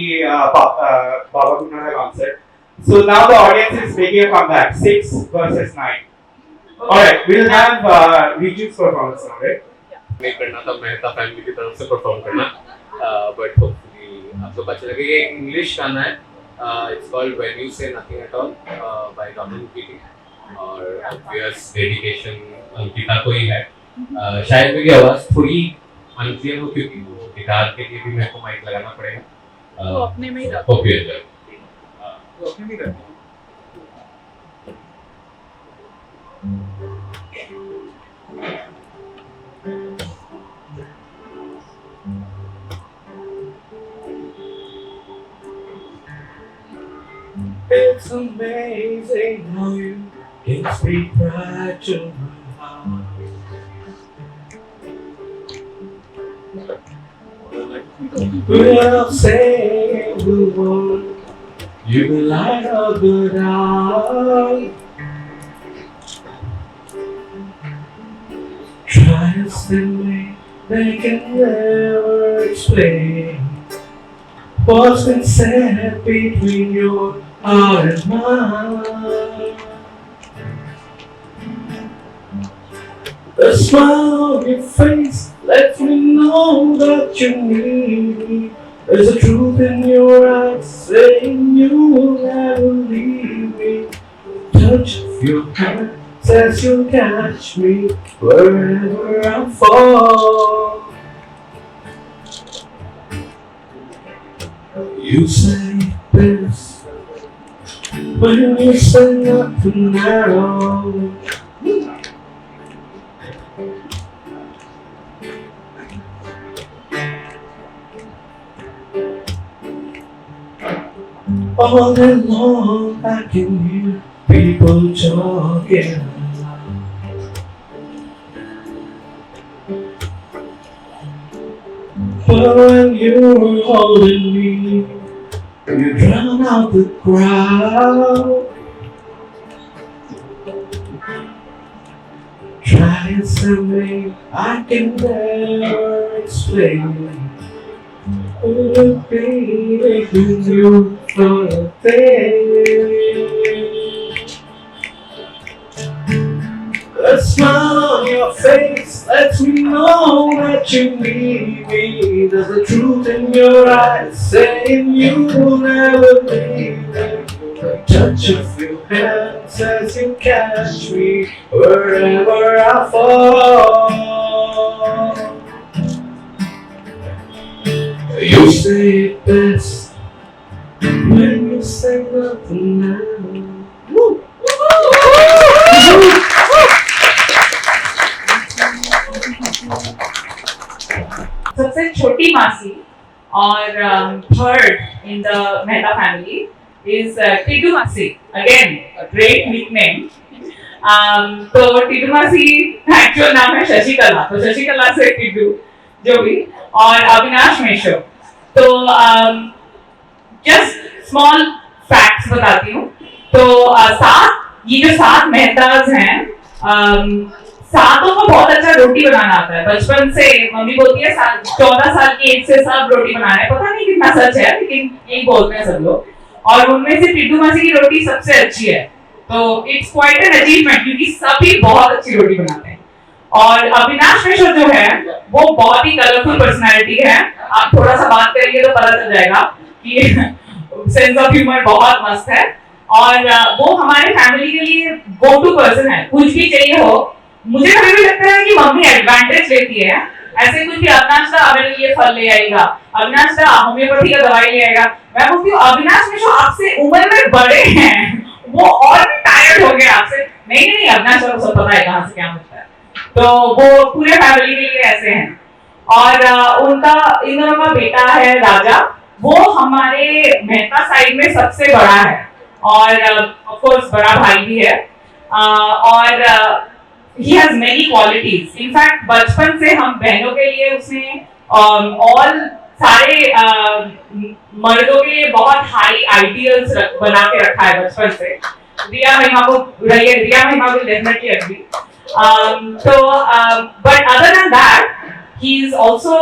Baba could not have answered. So now the audience is making a comeback. 6 versus 9. Alright, we'll have Riju's performance now, right? नहीं करना था मेहता फैमिली की तरफ से परफॉर्म करना बट होपफुली आपको पता चलेगा ये इंग्लिश गाना है इट्स कॉल्ड व्हेन यू से nothing at all by doctor PT और ऑब्वियस डेडिकेशन अंकिता को ही है शायद मेरी आवाज़ थोड़ी अनक्लियर हो क्योंकि वो गिटार के लिए भी मेरे को माइक लगाना पड़ेगा वो अपने में ही रखो. होप यू एंजॉय वो अपने भी करते. It's amazing how you can speak right to my heart. Without saying a word, you can light up the dark. Try to stand me, they can never explain what's been said between your heart and mine. The smile on your face lets me know that you need me. There's a truth in your eyes saying you will never leave me. Touch of your hand says you'll catch me wherever I fall. You say this when you say nothing at all. All day long I can hear people talking. But when you're holding me, you drown out the crowd. Try and something I can never explain. Oh, baby, you for a thing. The smile on your face lets me know that you need me. There's a truth in your eyes saying you will never leave me. The touch of your hand says you catch me wherever I fall. You say it best when you say nothing now. Woo! सबसे छोटी मासी और third in the Mehta family is Tiddu masi. Again a great nickname. तो टिड्डू मासी एक्चुअल नाम है शशिकला. तो शशिकला से टिड्डू जो भी. और अविनाश मेश्रो. तो जस्ट स्मॉल फैक्ट्स बताती हूँ. तो ये जो 7 मेहताज हैं, सातों को बहुत अच्छा रोटी बनाना आता है. बचपन से मम्मी बोलती है 14 साल की एज से सब रोटी बना रहे हैं. पता नहीं कितना सच है लेकिन यही बोलते हैं सब लोग. और उनमें से टिड्डू मासी की रोटी सबसे अच्छी है. तो इट्स क्वाइट एन अचीवमेंट क्योंकि सभी बहुत अच्छी रोटी बनाते हैं. और अविनाश मिश्र जो है वो बहुत ही कलरफुल पर्सनैलिटी है. आप थोड़ा सा बात करेंगे तो पता चल जाएगा कि सेंस ऑफ ह्यूमर बहुत मस्त है. और वो हमारे फैमिली के लिए गो टू पर्सन है. कुछ भी चाहिए हो मुझे कभी भी लगता है कि मम्मी एडवांटेज लेती है, ऐसे कुछ कि अविनाश दा मेरे लिए फल ले आएगा, अविनाश दा होम्योपैथी का दवाई ले आएगा। मैं बोलती हूँ अविनाश में जो आपसे उम्र में बड़े हैं वो और भी टायर्ड हो गए आपसे। नहीं अविनाश को सब पता है कहाँ से क्या मिलता है। तो वो पूरे फैमिली के लिए ऐसे हैं। और उनका इन दोनों का बेटा है राजा, वो हमारे मेहता साइड में सबसे बड़ा है और ऑफ कोर्स बड़ा भाई भी है। और he has many qualities. In fact, बचपन से हम बहनों के लिए उसने और सारे मर्दों के लिए बहुत हाई आइडियल्स बना के रखा है बचपन से। रिया महिमा will definitely agree. But other than that, he is also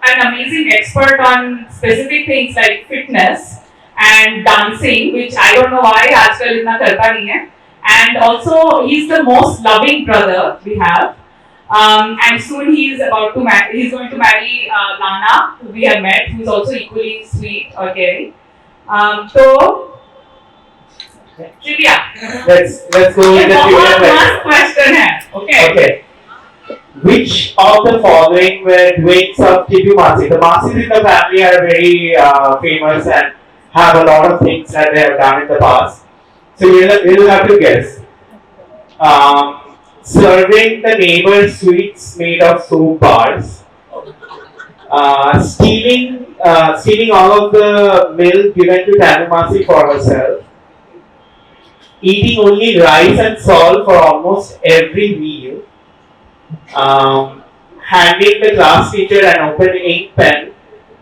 an amazing expert on specific things like fitness and dancing, which I don't know why आजकल इतना करता नहीं है. And also he's the most loving brother we have. And soon he's going to marry Lana, who we have met, who's also equally sweet or caring. So trivia. Let's go with the trivia Last question है. Okay. Which of the following were doings of Tipu Masi? The Masis in the family are very famous and have a lot of things that they have done in the past. So you'll have to guess. Serving the neighbors sweets made of soap bars. Stealing all of the milk given to Tanumasi for herself. Eating only rice and salt for almost every meal. Handing the class teacher an open ink pen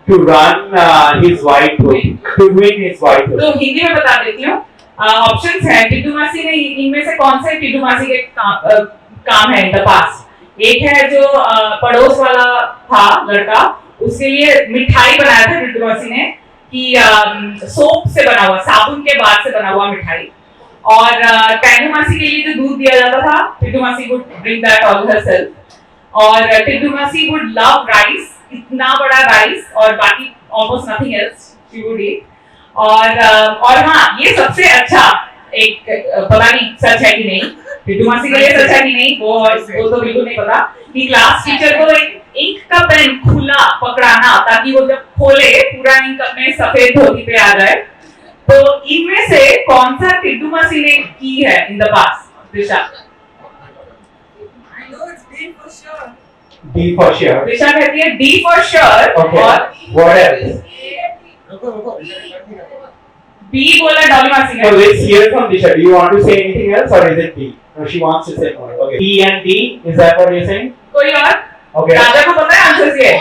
to run his white book. To win his white book. तो हिंदी में बता देती हूँ. ऑप्शंस हैं. टिड्डू मासी ने इनमें से कौन से टिड्डू मासी के काम है इन द पास्ट? एक है जो पड़ोस वाला था लड़का, उसके लिए मिठाई बनाया था टिड्डू मासी ने कि सोप से बना हुआ, साबुन के बाद से बना हुआ मिठाई. और टैनू मासी के लिए जो दूध दिया जाता था, टिड्डू मासी would drink that all herself. और टिड्डू मासी वुड लव राइस, इतना बड़ा राइस और बाकी almost nothing else she would eat. और हाँ, ये सबसे अच्छा एक पता नहीं सच है कि नहीं, टिड्डू मासी के लिए सच है कि नहीं वो तो बिल्कुल नहीं पता, कि क्लास टीचर को एक इंक का पेन खुला पकड़ाना ताकि वो जब खोले पूरा इंक अपने सफेद धोती पे आ जाए. तो इनमें से कौन सा टिड्डू मासी ने की है in the past? Disha. I know it's D for sure. D for sure. दिशा कहती है D for sure. Okay. और What else? B बोला डॉली मासी So ने. let's hear from Disha. Do you want to say anything else or is it D? No, she wants to say more. Okay. E and D, is that what you're saying? कोई और? Okay. राजा को पता है आंसर ये?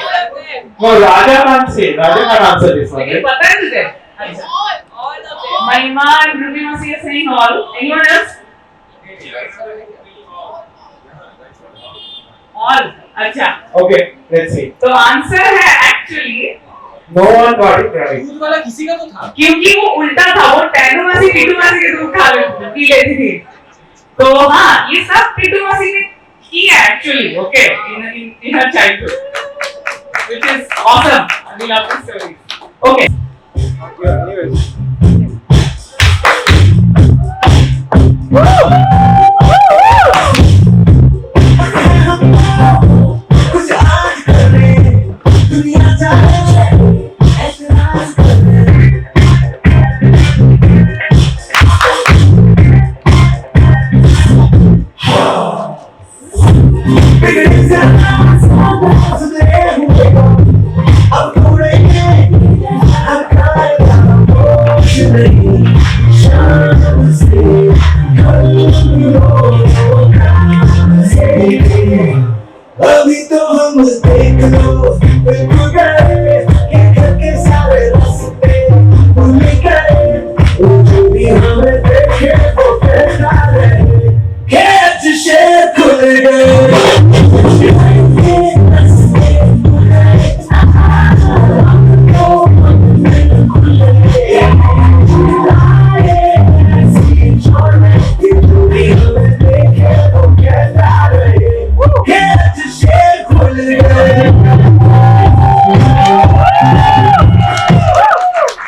No, Raja can't say. Raja can't answer this one. लेकिन Right? पता है तुझे? अच्छा. All of them. महिमा and Ruby मासी are saying all. Anyone else? All. अच्छा. Okay, let's see. तो आंसर है actually, No one got it right. दूध वाला किसी का तो था. क्योंकि वो उल्टा था, वो टैनू मासी टिड्डू मासी के दूध पी लेती थी. तो हाँ, ये सब टिड्डू मासी ने की है actually. Okay, in her childhood, which is awesome. We love this story. Okay. कुछ आज करे दुनिया जाने ऐतराज करे. बिगड़े ज़माने सुधरे हुए अब घूरेंगे हर कायदा मोक्ष नहीं. शाम से अभी तो हम देख लो बिल्कुल गए ये घर के सारे रास्ते भूल गए. जो भी हमें देखे वो कहता रहे कैच शेर खुल गए.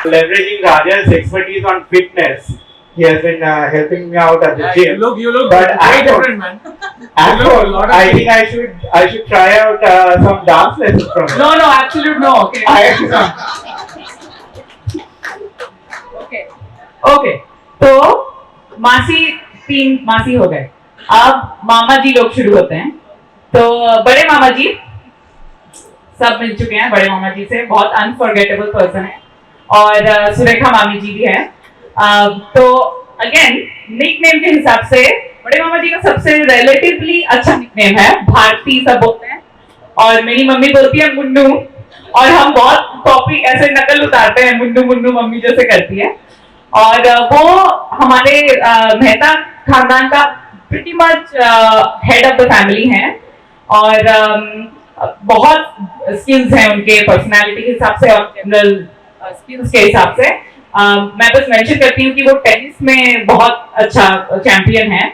Leveraging Raja's expertise on fitness, He has been helping me out at the Yeah, gym. you look But very I don't- different, man. At You look a home, lot of I think I should try out some dance lessons from him. No, absolute no. Okay. Okay, तो तीन मासी हो गए, अब मामा जी लोग शुरू होते हैं। तो बड़े मामा जी सब मिल चुके हैं, बड़े मामा जी से बहुत अनफॉरगेटेबल पर्सन है, और सुरेखा मामी जी भी है। तो अगेन निकनेम के हिसाब से बड़े मामा जी का सबसे रिलेटिवली अच्छा निकनेम है भारती, सब बोलते हैं, और मेरी मम्मी बोलती है मुन्नू, और हम बहुत कॉपी ऐसे नकल उतारते हैं, मुन्नू मुन्नू मम्मी जैसे करती है। और वो हमारे मेहता खानदान का pretty much head of the family हैं, और बहुत स्किल्स हैं उनके पर्सनालिटी के हिसाब से और जनरल स्किल्स के हिसाब से। मैं बस मेंशन करती हूँ कि वो टेनिस में बहुत अच्छा चैंपियन है,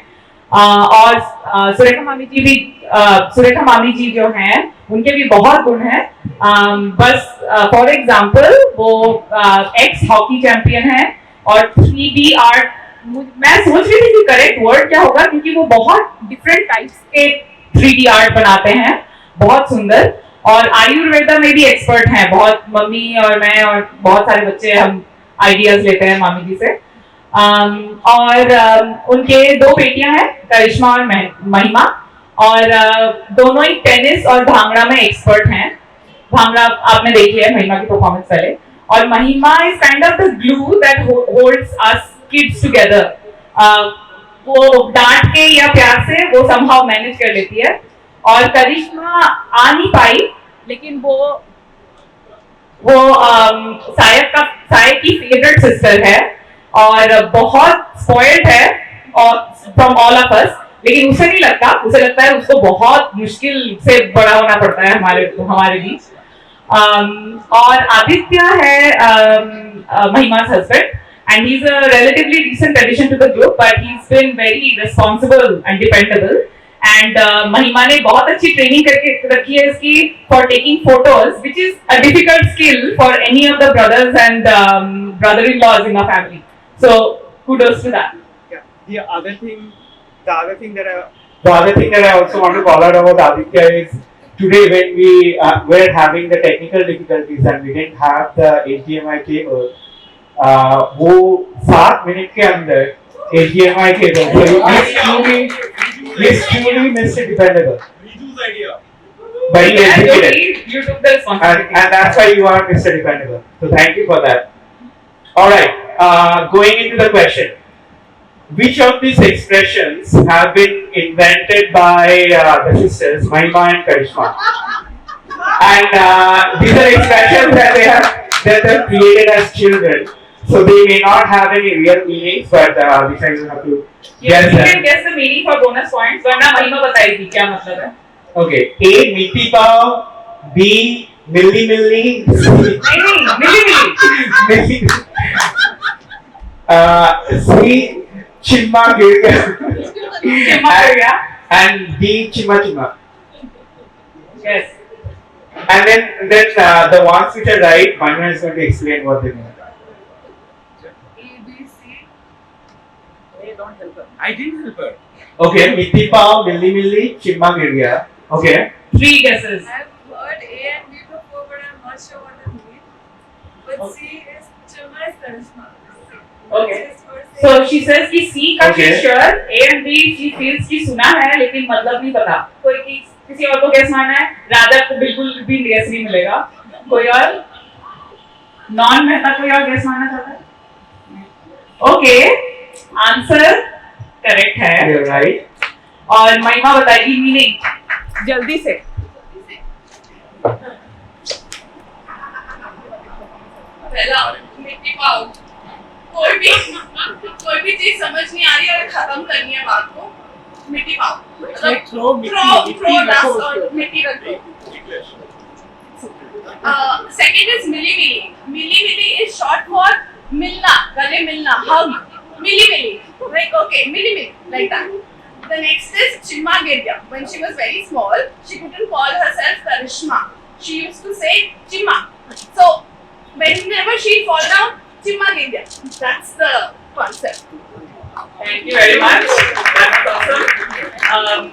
और सुरेखा मामी जी जो हैं उनके भी बहुत गुण हैं। बस फॉर एग्जांपल वो एक्स हॉकी चैंपियन है, और 3D आर्ट, मैं सोच रही थी कि करेक्ट वर्ड क्या होगा, क्योंकि वो बहुत डिफरेंट टाइप्स के 3D आर्ट बनाते हैं, बहुत सुंदर, और आयुर्वेदा में भी एक्सपर्ट हैं बहुत। मम्मी और मैं और बहुत सारे बच्चे हम आइडियाज लेते हैं मामी जी से। और उनके 2 बेटियां हैं, करिश्मा और महिमा, और दोनों ही टेनिस और भांगड़ा में एक्सपर्ट हैं। भांगड़ा आपने देखी है महिमा की परफॉर्मेंस पहले, और महिमा is kind of the glue that holds us kids together. वो डांट के या प्यार से वो समहाउ मैनेज कर लेती है। और करिश्मा आ नहीं पाई, लेकिन वो सायक की फेवरेट सिस्टर है, और बहुत स्पॉइल्ड है और फ्रॉम ऑल ऑफ अस, लेकिन उसे नहीं लगता, उसे लगता है उसको बहुत मुश्किल से बड़ा होना पड़ता है हमारे बीच। और आदित्य है महिमा's husband, and he's a relatively recent addition to the group, but he's been very responsible and dependable. And महिमा ने बहुत अच्छी ट्रेनिंग करके रखी है इसकी for taking photos, which is a difficult skill for any of the brothers and brother-in-laws in our family. So kudos to that. Yeah. The other thing that I also want to call out about Aditya is today when we were having the technical difficulties and we didn't have the HDMI cable, वो 7 मिनट के अंदर HDMI cable, so he's truly Mr. Dependable. But he executed it. You took the responsibility. And that's why you are Mr. Dependable. So thank you for that. Alright, going into the question. Which of these expressions have been invented by the sisters, Mahima and Karishma? And these are expressions that they have created as children. So they may not have any real meanings, but Disha, you have to guess You them. can guess the meaning for bonus points, वरना महिमा बताएगी क्या मतलब है। Okay, A. Miti Pav, B. Milli Milli, नहीं, मिली। C. Chimma Girga, चिम्मा हो गया। and D. Chimma Chimma. Yes. And then the ones which are right, Manu is going to explain what they mean. I didn't help her. Okay, Miti Pav, Milli Milli, Chimma Girga. Okay. 3 guesses. I've heard A and B before, but I'm not sure what it means. But C is Chimma is Karishma. Okay. So she says कि C का Okay. she's sure, A and B she feels कि सुना है लेकिन मतलब नहीं पता। कोई किसी और को guess मारना है? राजा को बिल्कुल भी guess नहीं मिलेगा। कोई और? नॉन मेहता कोई और guess मारना चाहता है? Okay, आंसर करेक्ट है। You're right. और महिमा बताएगी मीनिंग जल्दी से। पहला मिट्टी पाओ, कोई भी चीज समझ नहीं आ रही है, खत्म करनी है बात को, मिट्टी पाओ, मतलब थ्रो दस और मिट्टी रख दो। सेकंड इज मिली मिली, मिली मिली इज शॉर्ट फॉर मिलना, गले मिलना, हग, मिली मिली, like okay, milli milli, like that. The next is Chimma Girya. When she was very small, she couldn't call herself Karishma. She used to say Chimma. So whenever she fall down, Chimma Girya. That's the concept. Thank you very much. That was awesome.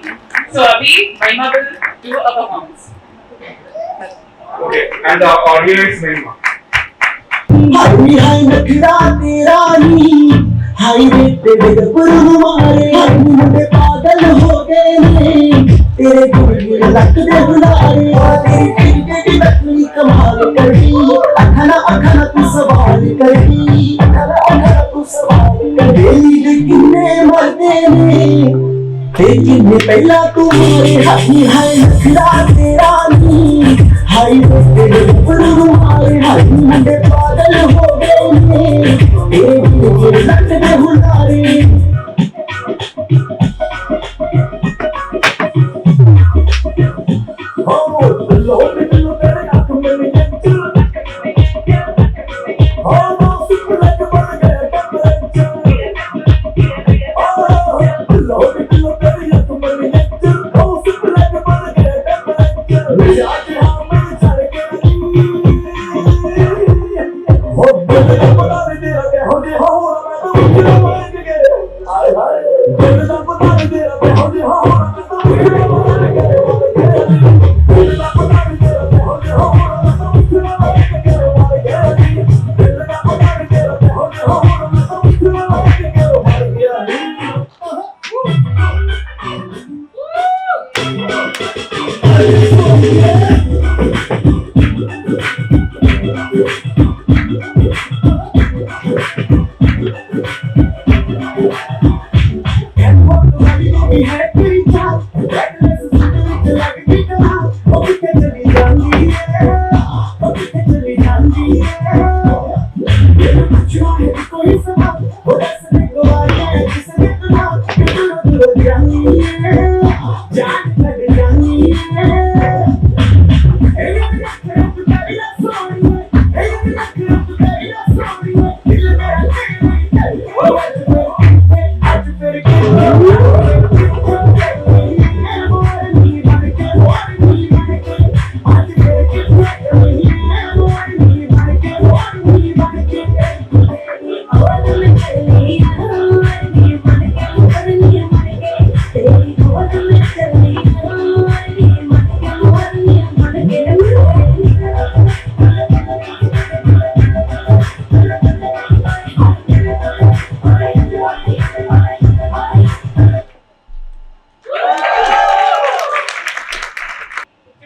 So Abhi, Mahima will do a performance. Okay, and the audio is Mahima. हाय हाय नखरा तेरा नी हाय रे तेरे पुरु मारे मुझे पागल हो गए ने तेरे गुड़ लक दे बुलारे तेरी दिल की नकली कमाल कर दी अखना तू सवाल कर दी अखना तू सवाल कर दी किन्ने मरदे ने किन्ने पहला तू मारे हाय हाय नखरा तेरा नी हाय रे तेरे पुरु मारे हाय मुझे पागल हो गए ने तेरे गुड़ लक दे बुलारे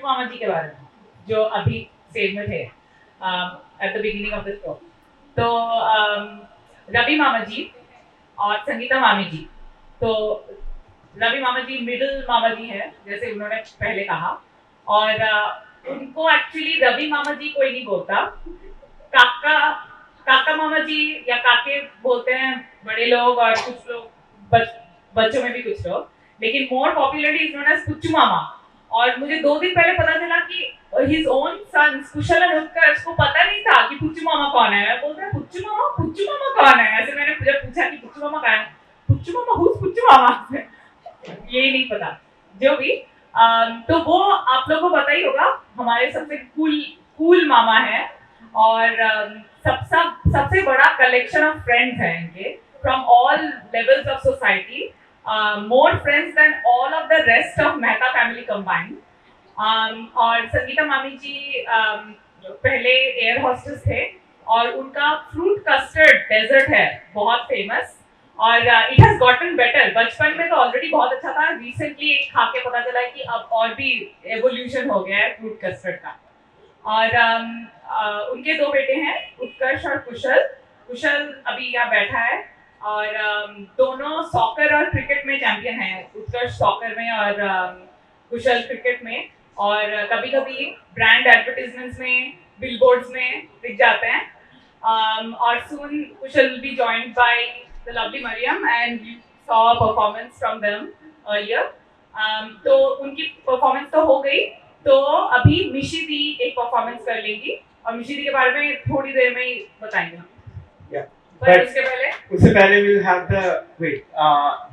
मामा जी के बारे में जो अभी स्टेज में थे at the beginning of the show. तो रवि मामा जी और संगीता मामी जी, तो रवि मामा जी मिडिल मामा जी हैं जैसे उन्होंने पहले कहा, और उनको एक्चुअली रवि मामा जी कोई नहीं बोलता, काका मामा जी या काके बोलते हैं बड़े लोग और कुछ लोग बच्चों में भी कुछ लोग, लेकिन मोर पॉपुलरली इज नोन एज पुच्चू मामा। और मुझे 2 दिन पहले पता चला कि हिज ओन सन कुशल अनुत्कर, उसको पता नहीं था कि पुच्चू मामा कौन है। मैं बोलते हैं पुच्चू मामा कौन है, ऐसे मैंने जब पूछा कि पुच्चू मामा कौन है, पुच्चू मामा हुज पुच्चू मामा ये नहीं पता जो भी। तो वो आप लोगों को पता ही होगा, हमारे सबसे कूल मामा है और सबसे बड़ा कलेक्शन ऑफ फ्रेंड्स हैं इनके from all levels of society, more friends than all of the rest of Mehta family combined। और संगीता मामी जी पहले एयर होस्टेस थे और उनका फ्रूट कस्टर्ड डेजर्ट है बहुत फेमस, और इट हैज गॉटन बेटर। बचपन में तो ऑलरेडी बहुत अच्छा था, रिसेंटली खा के पता चला कि अब और भी एवोल्यूशन हो गया है फ्रूट कस्टर्ड का। और उनके 2 बेटे हैं, उत्कर्ष और कुशल अभी यहाँ बैठा है, और दोनों सॉकर और क्रिकेट में चैंपियन हैं, उत्कर्ष सॉकर में और कुशल क्रिकेट में, और कभी कभी ब्रांड एडवर्टाइजमेंट्स में बिलबोर्ड्स में दिख जाते हैं। और soon Kushal will be joined by the lovely Mariam and you saw a performance from them earlier. तो उनकी परफॉर्मेंस तो हो गई, तो अभी मिशी दी एक परफॉर्मेंस कर लेंगी और मिशी दी के बारे में थोड़ी देर में ही बताएंगे हम। But उससे पहले we'll have the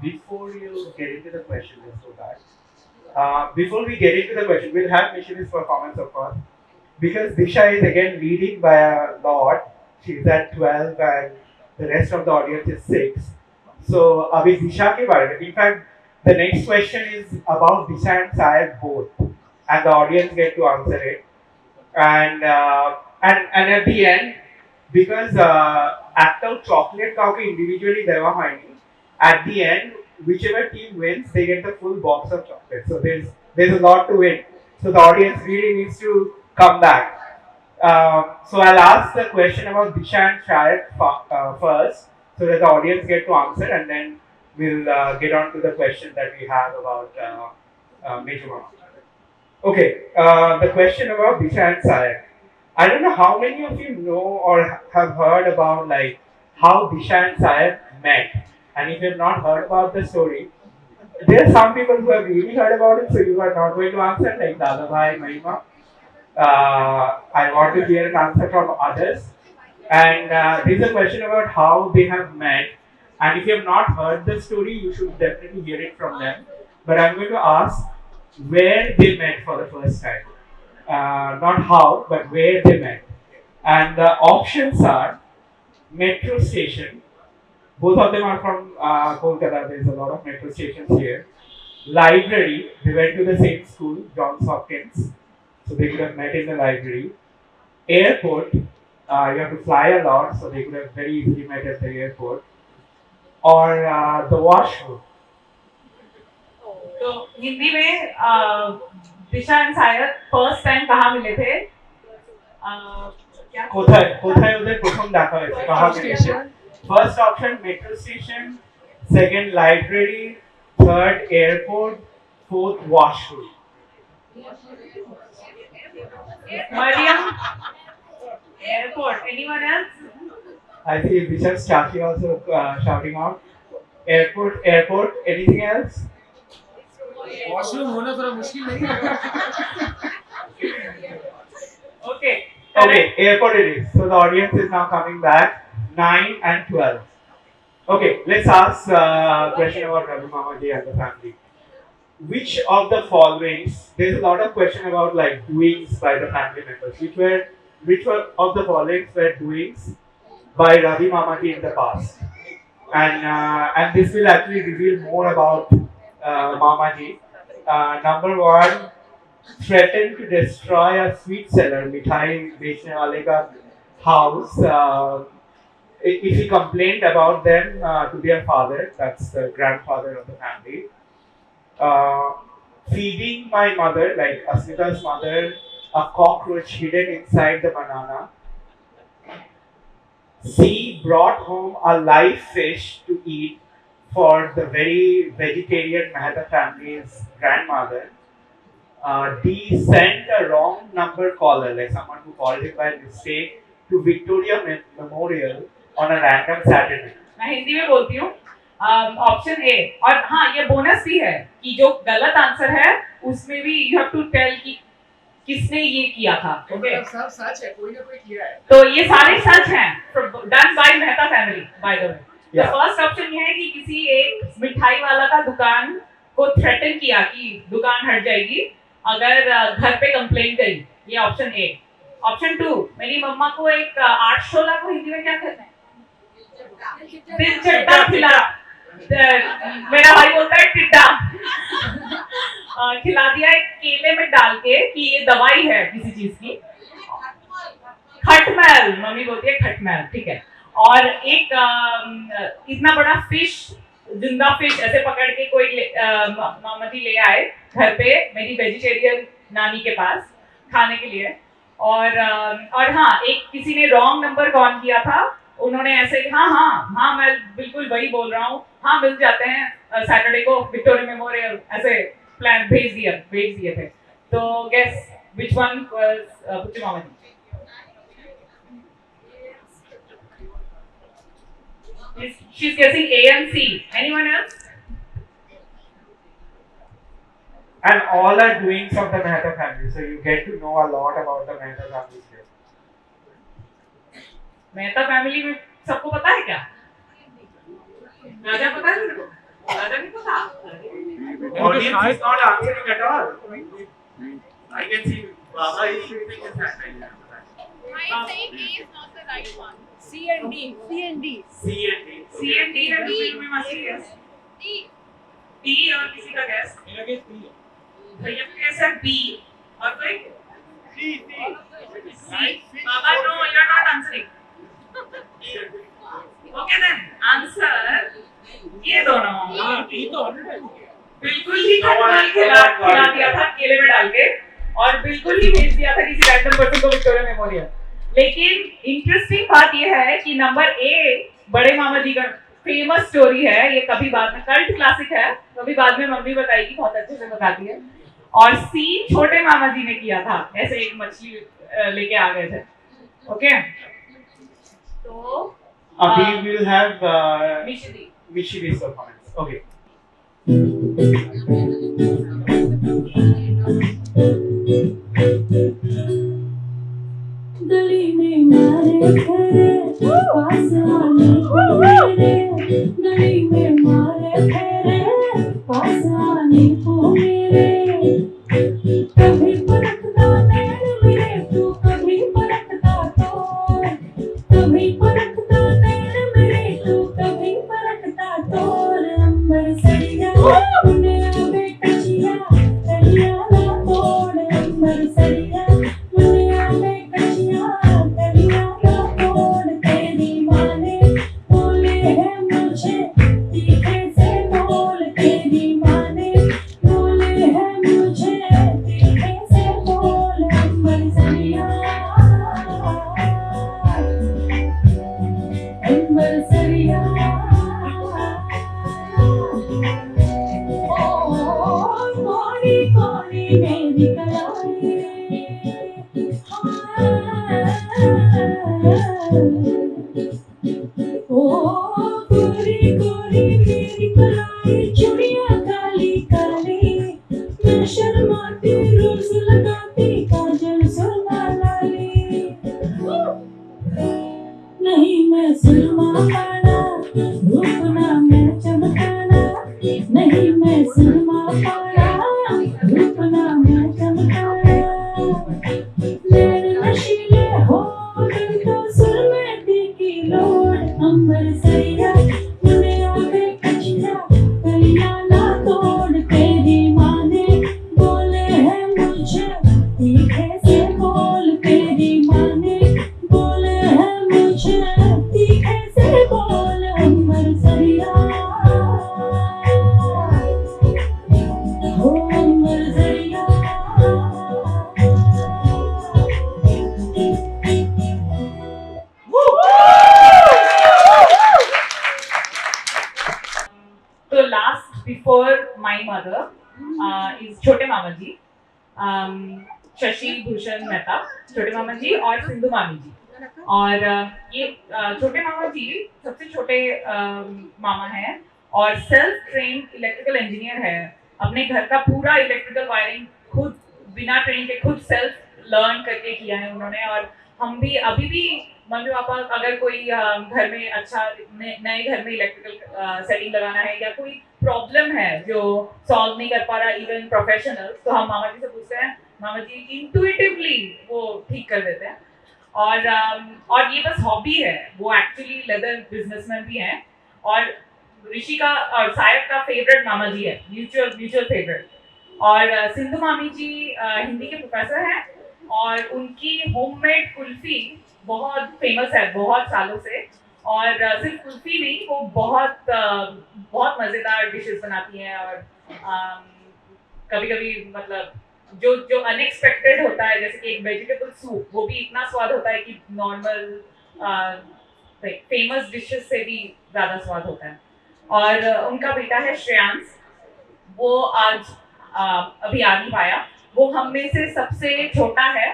before you get into the question, let's go back. Before we get into the question, we'll have Mishini's performance, of course, because Disha is again leading by a lot. She's at 12 and the rest of the audience is 6. So अभी दिशा के बारे में, in fact, the next question is about Disha and Sayed both, and the audience get to answer it. And at the end, because act out chocolate काउके individually देवा हयनी, at the end, whichever team wins, they get the full box of chocolate. So there's a lot to win. So the audience really needs to come back. So I'll ask the question about Disha and Shayad first, so that the audience get to answer, and then we'll get on to the question that we have about Major Mama. Okay, the question about Disha and Sayed. I don't know how many of you know or have heard about like how Disha and Sayed met, and if you have not heard about the story, there are some people who have really heard about it, so you are not going to answer, like Dada Bhai, Mahima. I want to hear an answer from others. And this is a question about how they have met. And if you have not heard the story, you should definitely hear it from them. But I'm going to ask where they met for the first time. Not how, but where they met. And the options are metro station. Both of them are from Kolkata. There's a lot of metro stations here. Library. They went to the same school, Johns Hopkins. So they could have met in the library. Airport. You have to fly a lot, so they could have very easily met at the airport. Or the washroom. तो हिंदी में दिशा एंड सायद फर्स्ट टाइम कहाँ मिले थे? क्या? কোথায় ওদের প্রথম দেখা হয়েছে? কাহা মিলেছে? First option metro station, second library, third airport, fourth washroom. Mariam, airport. Anyone else? I see Disha's Chachi also shouting out. Airport, anything else? Washroom होना थोड़ा मुश्किल नहीं है? Okay. Okay, airport it is. So the audience is now coming back. 9 and 12. Okay, let's ask a question about Ravi Mamaji and the family. Which of the following? There's a lot of question about like doings by the family members. Which one of the following were doings by Ravi Mamaji in the past? And this will actually reveal more about Mamaji. Number one, threatened to destroy a sweet seller, Mithai Bechne Wale ka house, if he complained about them to their father, that's the grandfather of the family. Feeding my mother, like Asmita's mother, a cockroach hidden inside the banana. C, brought home a live fish to eat for the very vegetarian Mehta family's grandmother. D, sent a wrong number caller, like someone who called him by mistake, to Victoria Memorial on a random Saturday. मैं हिंदी में बोलती हूँ. ऑप्शन ए, और हाँ ये बोनस भी है कि जो गलत आंसर है उसमें भी यू हैव टू टेल कि किसने ये किया था. ओके, सब सच है, कोई ना कोई किया है. तो ये सारे सच हैं, done by Mehta family by the way. तो फर्स्ट ऑप्शन ये है कि किसी एक मिठाई वाला का दुकान को थ्रेटन किया कि दुकान हट जाएगी अगर घर पे कंप्लेन करी. ये ऑप्शन ए. ऑप्शन 2, मेरी मम्मा को एक 8 शोला को हिंदी में क्या कहते हैं? दिल चट्टा खिला. मेरा भाई बोलता है टिड्डा. खिला दिया एक केले में डाल के कि ये दवाई है किसी चीज की. खटमल, मम्मी बोलती है खटमल, ठीक है. और एक इतना बड़ा फिश, जिंदा फिश ऐसे पकड़ के कोई मामा जी ले आए घर पे मेरी वेजिटेरियन नानी के पास खाने के लिए. और हाँ, एक किसी ने रॉन्ग नंबर कॉल किया था. उन्होंने ऐसे हाँ मैं बिल्कुल वही बोल रहा हूँ, हाँ मिल जाते हैं सैटरडे को विक्टोरिया मेमोरियल, ऐसे प्लान भेज दिए थे. तो guess which one was Puchchu mama ji? She's guessing A and C. Anyone else? And all are doings of the Mehta family, so you get to know a lot about the Mehta family here. Mehta family में सबको पता है क्या? राजा पता है मेरे को? राजा नहीं पता? Audience is not answering at all. I can see Baba is shooting his hand. I'm saying A is not the right one. C and D. C and D. C and D है तो फिर we must be guess. D और किसी का guess. मेरा गेस B है. भैया का guess है B और कोई? C. Baba, no, you are not answering. Okay then, answer ये दोनों. हाँ, B तो 100% है. बिल्कुल ही खटमल खिला दिया था केले में डाल के और बिल्कुल ही भेज दिया था किसी रैंडम पर्सन को विक्टोरिया मेमोरियल. लेकिन इंटरेस्टिंग बात यह है कि नंबर ए बड़े मामा जी का फेमस स्टोरी है. ये कभी बाद में कल्ट क्लासिक है, कभी बाद में मम्मी बताएगी, बहुत अच्छे से बताती है. और सी छोटे मामा जी ने किया था. ऐसे एक मछली लेके आ गए थे. ओके तो We will have मिश्री Mishiri's performance. Okay. गली में मारे फेरे पास आने को मेरे, गली में मारे फेरे पास आने को मेरे. कभी परखता नैन मेरे तू, कभी परखता तोर, कभी परखता नैन मेरे तू, कभी परखता तोर. अंबर सरिया मुने आवे कचिया, कलिया ना तोड़. अंबर सरिया मुने आवे कचिया, कलिया ना तोड़. तेरी माँ ने बोले है मुझे तीखे से बोल, तेरी माँ ने बोले है मुझे तीखे से बोल. अंबर सरिया, अंबर सरिया. कोरी कोरी मेरी कलाई, ओ कोरी कोरी मेरी कलाई. चुड़िया काली काली, मैं शर्माती रोज लगाती काजल सुरमा लाली. नहीं मैं सुरमा पाना, रूपना मैं चमकाना. नहीं मैं सुरमा पाना, रूपना मैं चमकाना. नैन नशीले हो दिल तो सुरमती की लोड. अंबर सैया मुने आवे कचिया, कलिया ना तोड़. तेरी माँ ने बोले है मुझे तीखे से बोल, तेरी माँ ने बोले है मुझे तीखे से बोल. अंबर सरिया, हो अंबर सरिया. तो last before my mother is छोटे मामा जी, शशि भूषण मेहता छोटे मामा जी और सिंधु मामी जी. और ये छोटे मामा जी सबसे छोटे मामा हैं और सेल्फ ट्रेन्ड इलेक्ट्रिकल इंजीनियर है. अपने घर का पूरा इलेक्ट्रिकल वायरिंग खुद बिना ट्रेनिंग के खुद सेल्फ लर्न करके किया है उन्होंने. और हम भी अभी भी मम्मी पापा अगर कोई घर में अच्छा नए घर में इलेक्ट्रिकल सेटिंग लगाना है या कोई प्रॉब्लम है जो सॉल्व नहीं कर पा रहा इवन प्रोफेशनल, तो हम मामा जी से पूछते हैं. मामा जी इंट्यूटिवली वो ठीक कर देते हैं. और ये बस हॉबी है, वो एक्चुअली लेदर बिजनेसमैन भी हैं. और ऋषि का और सायक का फेवरेट मामा जी है, म्यूचुअल फेवरेट. और सिंधु मामी जी हिंदी के प्रोफेसर हैं और उनकी होममेड कुल्फी बहुत फेमस है बहुत सालों से. और सिर्फ कुल्फी नहीं, वो बहुत मज़ेदार डिशेस बनाती हैं. और कभी कभी मतलब जो अनएक्सपेक्टेड होता है, जैसे कि एक वेजिटेबल सूप, वो भी इतना स्वाद होता है कि नॉर्मल फेमस डिशेस से भी ज़्यादा स्वाद होता है. और उनका बेटा है श्रेयांश, वो आज अभी आ नहीं पाया. वो हम में से सबसे छोटा है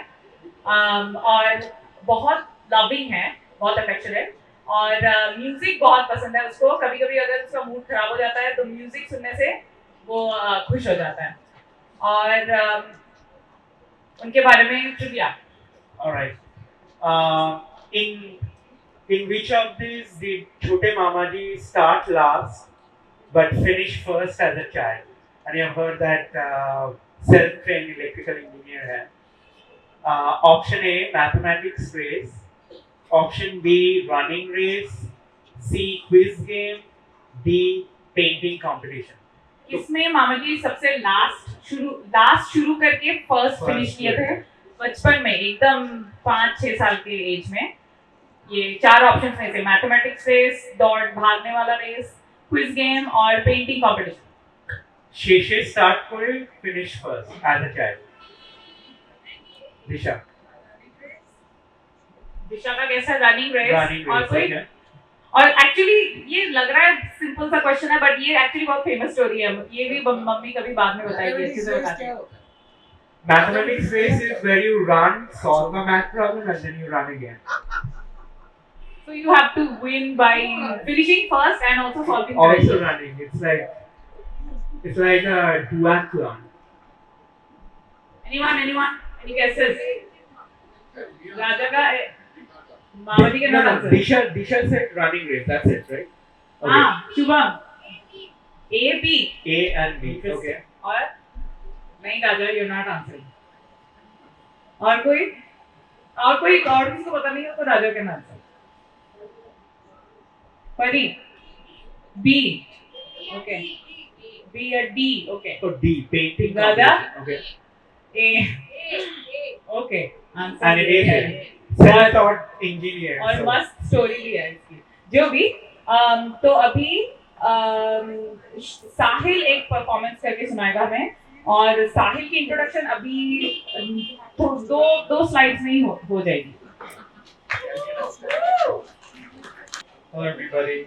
और बहुत लविंग है, बहुत अफेक्शनेट. और म्यूजिक बहुत पसंद है उसको. कभी कभी अगर उसका मूड खराब हो जाता है तो म्यूजिक सुनने से वो खुश हो जाता है. और उनके बारे में trivia. All right. In which of these did Chote Mamaji start last but finish first as a child? And you have heard that self-trained electrical engineer hai. Option A, mathematics race. Option B, running race. C. Quiz game. D. Painting competition. इसमें मामा जी सबसे लास्ट शुरू करके फर्स्ट फिनिश किए थे बचपन में, एकदम 5-6 साल के एज में। ये 4 ऑप्शंस में थे, मैथमेटिक्स रेस, दौड़ भागने वाला रेस, क्विज गेम और पेंटिंग कंपटीशन। Sheshe start করে finish first as a child. Disha. दिशा का कैसा रनिंग रेस Running और race. कोई Okay. और एक्चुअली ये लग रहा है सिंपल सा क्वेश्चन है, बट ये एक्चुअली बहुत फेमस स्टोरी है। ये भी मम्मी कभी बाद में बताएगी, अच्छे से बताती है। Mathematics race is where you run, solve a math problem, and then you run again. So you have to win by finishing first and also solving the Also question. running. It's like a duathlon. Anyone? Any guesses? राजा का मामा जी के No, नाम no. Disha said running race. That's it, right? हाँ, Shubham. A, B A and B. Okay. और नहीं राजा, you're not answering. और किसको पता नहीं हो तो राजा के नाम से। परी B, okay. B or D, okay. So D. Painting Raja? competition. Okay. A, okay. Answer And it ये is है। self-taught engineer. और so- मस्त स्टोरी भी है इसकी। जो भी तो अभी साहिल एक परफॉर्मेंस करके सुनाएगा हमें, और साहिल की इंट्रोडक्शन अभी दो स्लाइड्स में ही हो जाएगी। Hello, everybody.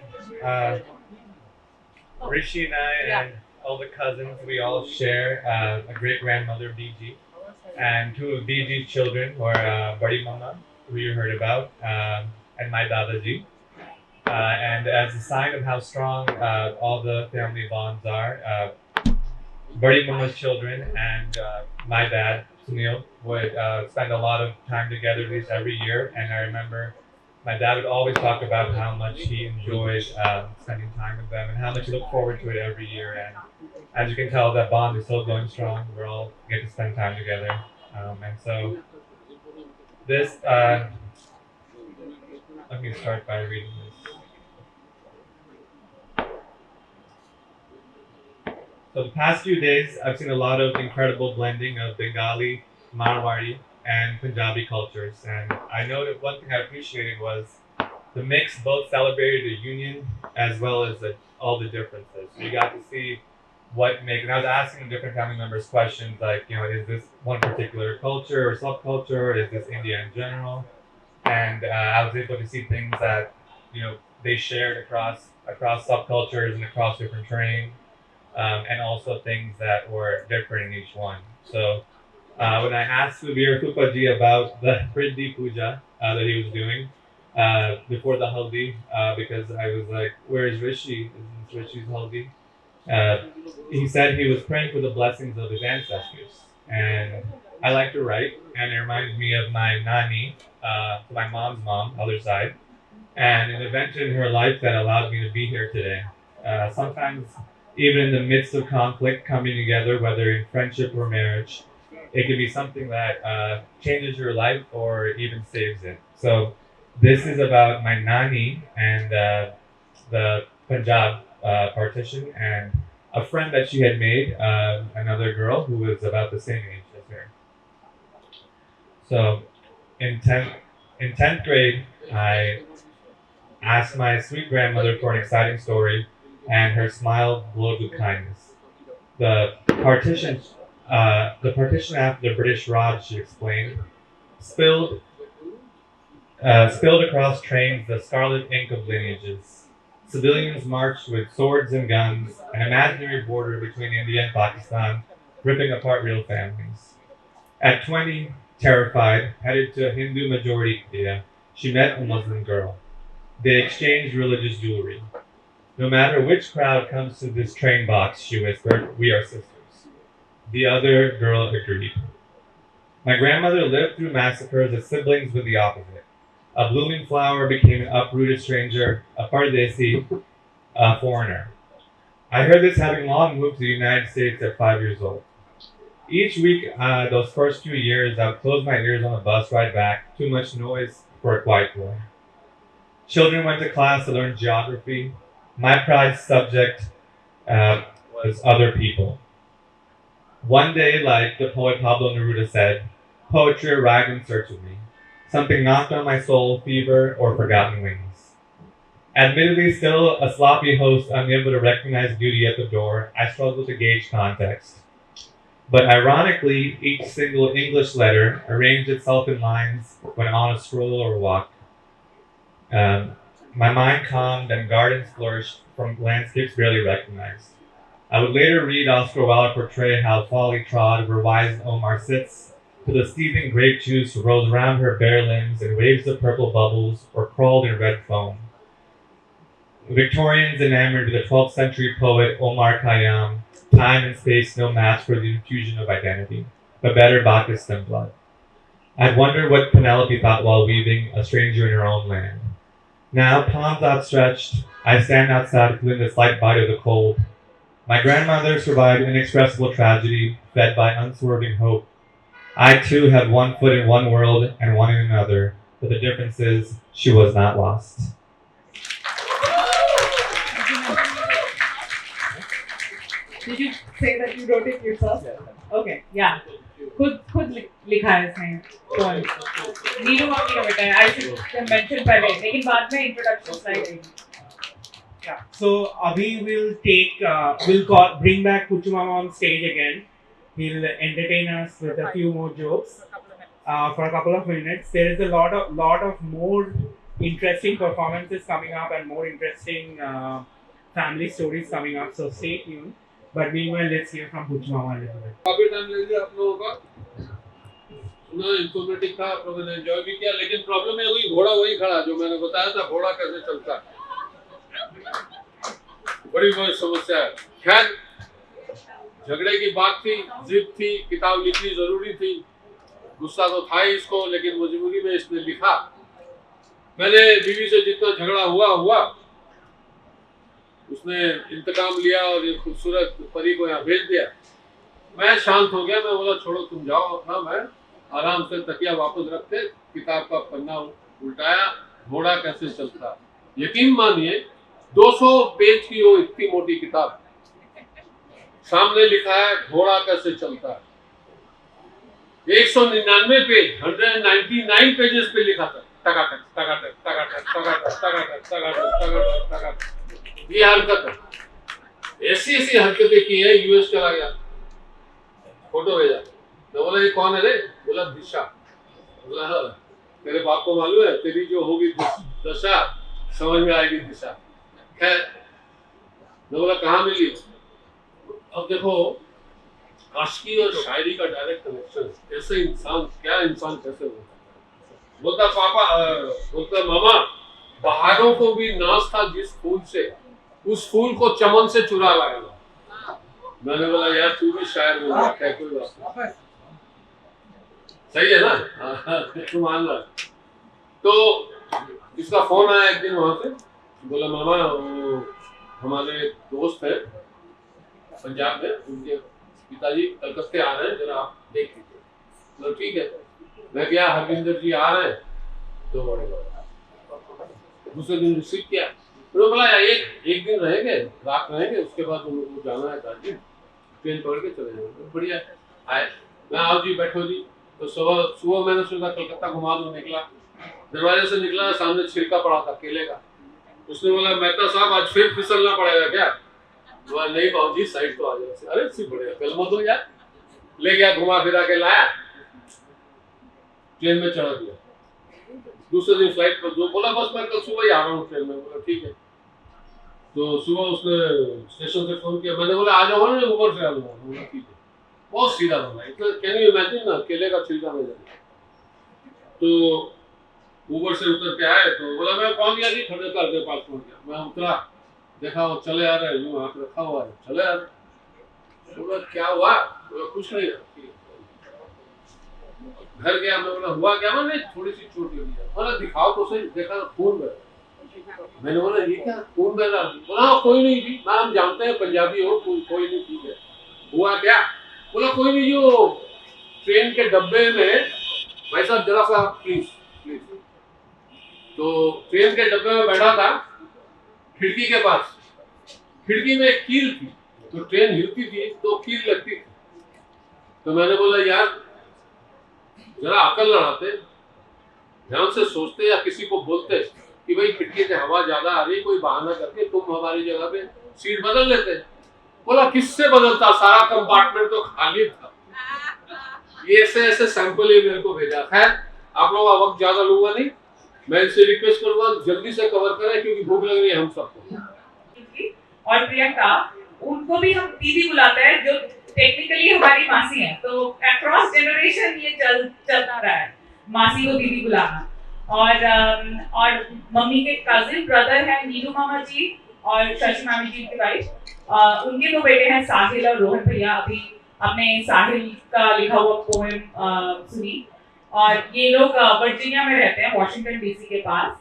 Rishi and I Yeah. and all the cousins, we all share a great grandmother, BG. And 2 of BG's children were Badi Mama, who you heard about, and my Dadaji. And as a sign of how strong all the family bonds are, Badi Mama's children and my dad, Sunil, would spend a lot of time together at least every year. And I remember my dad would always talk about how much he enjoyed spending time with them and how much he looked forward to it every year. And as you can tell, that bond is still going strong. We're all get to spend time together. And so this, let me start by reading this. So the past few days, I've seen a lot of incredible blending of Bengali, Marwari, and Punjabi cultures. And I know that one thing I appreciated was the mix both celebrated the union as well as all the differences. So you got to see what makes, and I was asking different family members questions like, is this one particular culture or subculture? Is this India in general? And I was able to see things that, they shared across subcultures and across different terrain, and also things that were different in each one. So when I asked Subir Fupaji about the Prithvi Puja that he was doing before the Haldi, because I was like, where is Rishi? Isn't this Rishi's Haldi? He said he was praying for the blessings of his ancestors. And I like to write, and it reminded me of my nani, my mom's mom, other side, and an event in her life that allowed me to be here today. Sometimes, even in the midst of conflict, coming together, whether in friendship or marriage, it can be something that changes your life or even saves it. So this is about my nani and the Punjab partition, and a friend that she had made, another girl who was about the same age as her. So in 10th grade, I asked my sweet grandmother for an exciting story, and her smile glowed with kindness. The partition after the British Raj, she explained, spilled across trains the scarlet ink of lineages. Civilians marched with swords and guns, an imaginary border between India and Pakistan, ripping apart real families. At 20, terrified, headed to a Hindu-majority India, she met a Muslim girl. They exchanged religious jewelry. No matter which crowd comes to this train box, she whispered, we are sisters. The other girl agreed. My grandmother lived through massacres as siblings with the opposite. A blooming flower became an uprooted stranger, a Pardesi, a foreigner. I heard this having long moved to the United States at 5 years old. Each week, those first few years, I would close my ears on the bus ride back, too much noise for a quiet boy. Children went to class to learn geography. My prized subject was other people. One day, like the poet Pablo Neruda said, poetry arrived in search of me. Something knocked on my soul, fever or forgotten wings. Admittedly still a sloppy host unable to recognize beauty at the door, I struggled to gauge context. But ironically, each single English letter arranged itself in lines when on a stroll or walk. My mind calmed and gardens flourished from landscapes barely recognized. I would later read Oscar Wilde portray how folly trod where wise Omar sits, till the seething grape juice rolls round her bare limbs in waves of purple bubbles or crawled in red foam. Victorians enamored with the 12th century poet Omar Khayyam, time and space no match for the infusion of identity, but better Bacchus than blood. I'd wonder what Penelope thought while weaving A Stranger in Her Own Land. Now, palms outstretched, I stand outside feeling the slight bite of the cold. My grandmother survived inexpressible tragedy, fed by unswerving hope. I too have one foot in one world and one in another, but the difference is she was not lost. Did you say that you wrote it yourself? Okay, yeah. खुद लिखा है इसने कौन नीरू मामी का बेटा है आई शुड मेंशन पहले लेकिन बाद में इंट्रोडक्शन स्लाइड आएगी. Yeah. So Abhi will bring back Puchu Mama on stage again. He'll entertain us with a few more jokes for a couple of minutes. There is a lot of more interesting performances coming up and more interesting family stories coming up. So stay tuned. But meanwhile, let's hear from Puchu Mama a little bit. काफी टाइम ले लिया आप लोगों का. सुना इंफॉर्मेटिव था, आप लोगों ने एंजॉय भी किया, लेकिन प्रॉब्लम ये हुई घोड़ा वही खड़ा जो मैंने बताया था घोड़ा कैसे चलता है. बड़ी समस्या है. खैर झगड़े की बात थी, जिद थी, किताब लिखनी जरूरी थी, गुस्सा तो था ही इसको, लेकिन मजबूरी में इसने लिखा. मैंने बीवी से जितना झगड़ा हुआ उसने इंतकाम लिया और ये खूबसूरत परी को यहाँ भेज दिया. मैं शांत हो गया. मैं बोला छोड़ो तुम जाओ अपना. मैं आराम से तकिया वापस रख के किताब का पन्ना उल्टाया. घोड़ा कैसे चलता. यकीन मानिए 200 पेज की वो इतनी मोटी किताब, सामने लिखा है घोड़ा कैसे चलता है. 199 पेज, 199 पेजेस पे लिखा था. टकाटक टकाटक टकाटक टकाटक टकाटक टकाटक टकाटक टकाटक. ये हरकत है. ऐसी हरकतें की है. यूएस चला गया, फोटो भेजा. मैं बोला ये कौन है रे. बोला दिशा. बोला हाँ तेरे बाप को मालूम है तेरी जो होगी दशा समझ में आएगी दिशा. खैर मैं बोला कहाँ मिली. अब देखो आशिकी और शायरी का डायरेक्ट कनेक्शन. ऐसे इंसान कैसे होता. बोलता पापा बोलता मामा बहारों को भी नाज था जिस फूल से, उस फूल को चमन से चुरा लाएगा. मैंने बोला यार तू भी शायर बोल रहा है. कोई बात नहीं, सही है ना. तू मान रहा. तो इसका फोन आया एक दिन वहां से. बोला मामा वो हमारे दोस्त है पंजाब में, उनके पिताजी कलकत्ते आ रहे हैं, जरा आप देख लीजिए. बोला ठीक है. मैं गया, हरविंदर जी आ रहे हैं. तो दूसरे दिन रिसीव किया. तो बोला एक दिन रहेंगे, रात रहेंगे, उसके बाद उनको जाना है दार्जिलिंग, ट्रेन पकड़ के चले जाएंगे. बढ़िया आए. मैं आओ जी बैठो जी. तो सुबह मैंने सोचा कलकत्ता घुमा दूं. निकला, दरवाजे से निकला, सामने छिलका पड़ा था केले का. उसने बोला मेहता साहब आज फिर फिसलना पड़ेगा क्या. बोला नहीं बाबू जी साइड तो आ जाए. अरे सी बढ़िया कल मत हो यार. ले गया, घुमा फिरा के लाया, ट्रेन में चढ़ा दिया. दूसरे दिन फ्लाइट पर बोला बस मैं कल सुबह ही आ रहा हूँ ट्रेन में. बोला ठीक है. तो सुबह उसने स्टेशन से फोन किया. मैंने बोला आ जाओ ना, ऊबर से आ जाऊंगा. बोला ठीक है. बहुत सीधा बना. कैन यू इमेजिन ना, केले का छिलका में जाना. तो ऊबर से उतर के आए तो बोला मैं पहुंच गया जी, खड़े के पास पहुंच गया. मैं उतरा, देखा वो चले आ रहे, यूं हाथ रखा हुआ है, चले आ रहे. बोला क्या हुआ. बोला कुछ नहीं. घर गया. मैं बोला हुआ क्या. मैंने थोड़ी सी चोट लगी है. बोला दिखाओ तो सही. देखा खून बह रहा. मैंने बोला ये क्या खून बह रहा. बोला कोई नहीं जी, ना हम जानते हैं पंजाबी हो, कोई नहीं ठीक है. हुआ क्या. बोला कोई नहीं, जो ट्रेन के डब्बे में भाई साहब जरा सा प्लीज. तो ट्रेन के डब्बे में बैठा था, खिड़की के पास, खिड़की में एक कील थी, तो ट्रेन हिलती थी तो कील लगती थी। तो मैंने बोला यार जरा अकल लड़ाते, ध्यान से सोचते या किसी को बोलते कि भाई खिड़की से हवा ज्यादा आ रही, कोई बहाना करके तुम हमारी जगह पे सीट बदल लेते। बोला किससे बदलता, सारा कंपार्टमेंट तो खाली था। ये ऐसे सैंपल ही मेरे को भेजा। खैर आप लोगों का वक्त ज्यादा लूंगा नहीं, मैं इनसे रिक्वेस्ट करूंगा जल्दी से कवर करें क्योंकि भूख लग रही है हम सबको। और प्रियंका, उनको भी हम दीदी बुलाते हैं जो टेक्निकली हमारी मासी है, तो अक्रॉस जनरेशन ये चलता रहा है मासी को दीदी बुलाना। और मम्मी के कजिन ब्रदर है नीरू मामा जी और शशि मामी जी की वाइफ, उनके दो बेटे हैं साहिल और रोहन भैया। अभी अपने साहिल का लिखा हुआ पोएम सुनी। और ये लोग वर्जीनिया में रहते हैं, वॉशिंगटन डीसी के पास।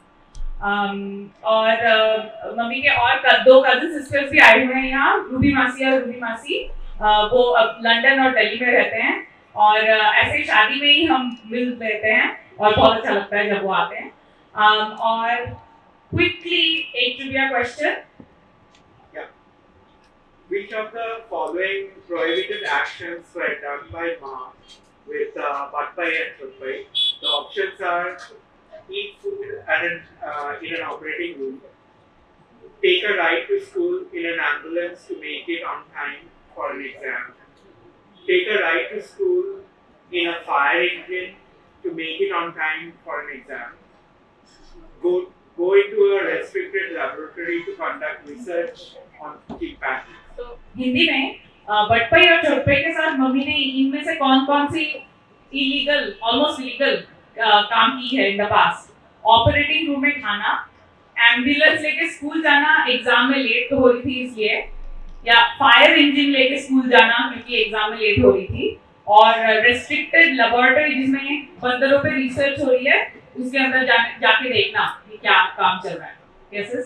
और मम्मी के और दो कजिन सिस्टर्स भी आए हुए हैं यहाँ, रूबी मासी और रूबी मासी। वो अब लंदन और दिल्ली में रहते हैं और ऐसे शादी में ही हम मिल लेते हैं और बहुत अच्छा लगता है जब वो आते हैं। और क्विकली एक trivia question, Which of the following prohibited actions were done by Ma with Bhatpai and Chutpai? The options are eat food in an operating room, take a ride to school in an ambulance to make it on time for an exam, take a ride to school in a fire engine to make it on time for an exam, go into a restricted laboratory to conduct research on cooking patterns. तो हिंदी में बटपई और चौटपई के साथ मम्मी ने इनमें से कौन कौन सी इलीगल, ऑलमोस्ट इलीगल काम की है in the past? Operating room में खाना, एम्बुलेंस लेके स्कूल जाना, एग्जाम में लेट हो रही थी इसलिए, या फायर इंजन लेके स्कूल जाना क्योंकि एग्जाम में लेट हो रही थी, और रेस्ट्रिक्टेड लेबोरेटरी जिसमें बंदरों पे रिसर्च हो रही है उसके अंदर जाके देखना कि क्या काम चल रहा है। कैसेस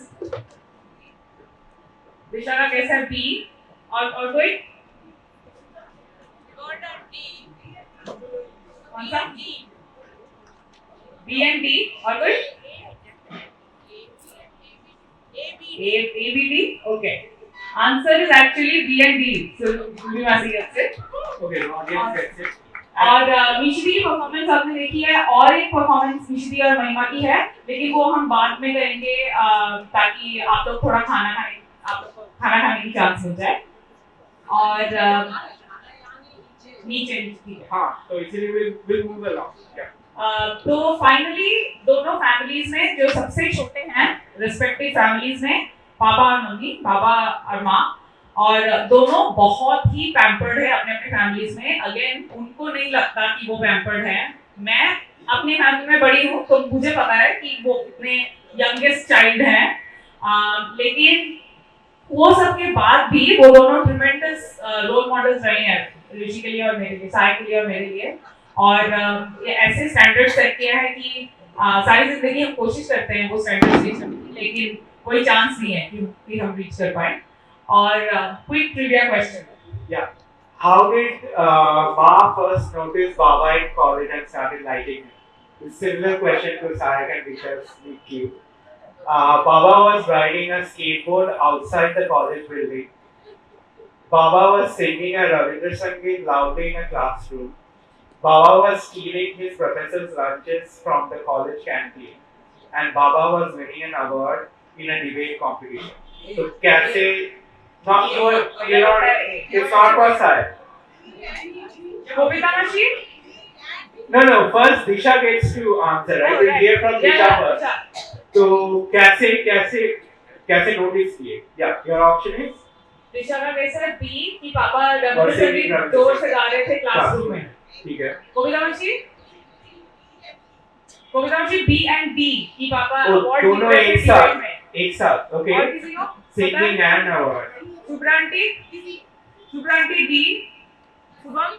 दिशा का कैसा है? बी। और कोई कौन सा? B and D. और कोई? A B D. Okay, answer is actually B and D. So Ruby मासी gets it. Okay, audience gets it. और मिश्री की परफॉर्मेंस आपने देखी है, और एक परफॉर्मेंस मिश्री और महिमा की है, लेकिन वो हम बाद में करेंगे ताकि आप लोग थोड़ा खाना खाने की चांस मिल जाए। और नीचे हाँ, तो इसीलिए we'll move along. Yeah. तो फाइनली दोनों फैमिलीज में जो सबसे छोटे हैं, रिस्पेक्टिव फैमिलीज में पापा और मम्मी, बाबा और माँ, और दोनों बहुत ही पैम्पर्ड है अपने अपने फैमिलीज में। अगेन उनको नहीं लगता कि वो पैम्पर्ड है। मैं अपनी फैमिली में बड़ी हूँ तो मुझे पता है कि वो कितने यंगेस्ट चाइल्ड हैं, लेकिन वो सब के बाद भी वो दोनों ट्रिमेंडस रोल मॉडल्स रहे हैं ऋषि के लिए और मेरे लिए, साय के लिए और मेरे लिए। और ये ऐसे स्टैंडर्ड सेट किया है कि सारी जिंदगी हम कोशिश करते हैं वो स्टैंडर्ड रीच करने की, लेकिन कोई चांस नहीं है कि हम रीच कर पाए। और quick trivia question, Yeah. How did Ma first notice Baba in college and started liking him? It's a similar question to Sayak and Disha's meet. Baba was riding a skateboard outside the college building. Baba was singing a Ravindra Sangeet loudly in a classroom. Baba was stealing his professor's lunches from the college canteen. And Baba was winning an award in a debate competition. So, कैसे? Not, you know, it's not for Sayak. Bobita machine? No. First, Disha gets to answer. Right? We'll hear from Disha first. So, कैसे notice किए? Yeah, your option is? दिशा का कैसा है? बी कि पापा रविंद्र संगीत जोर से गा रहे थे क्लासरूम में। ठीक है। कविता मशी बी एंड डी कि पापा अवार्ड दोनों एक साथ, ओके। और किसी को singing and award. Subranti di, Shubham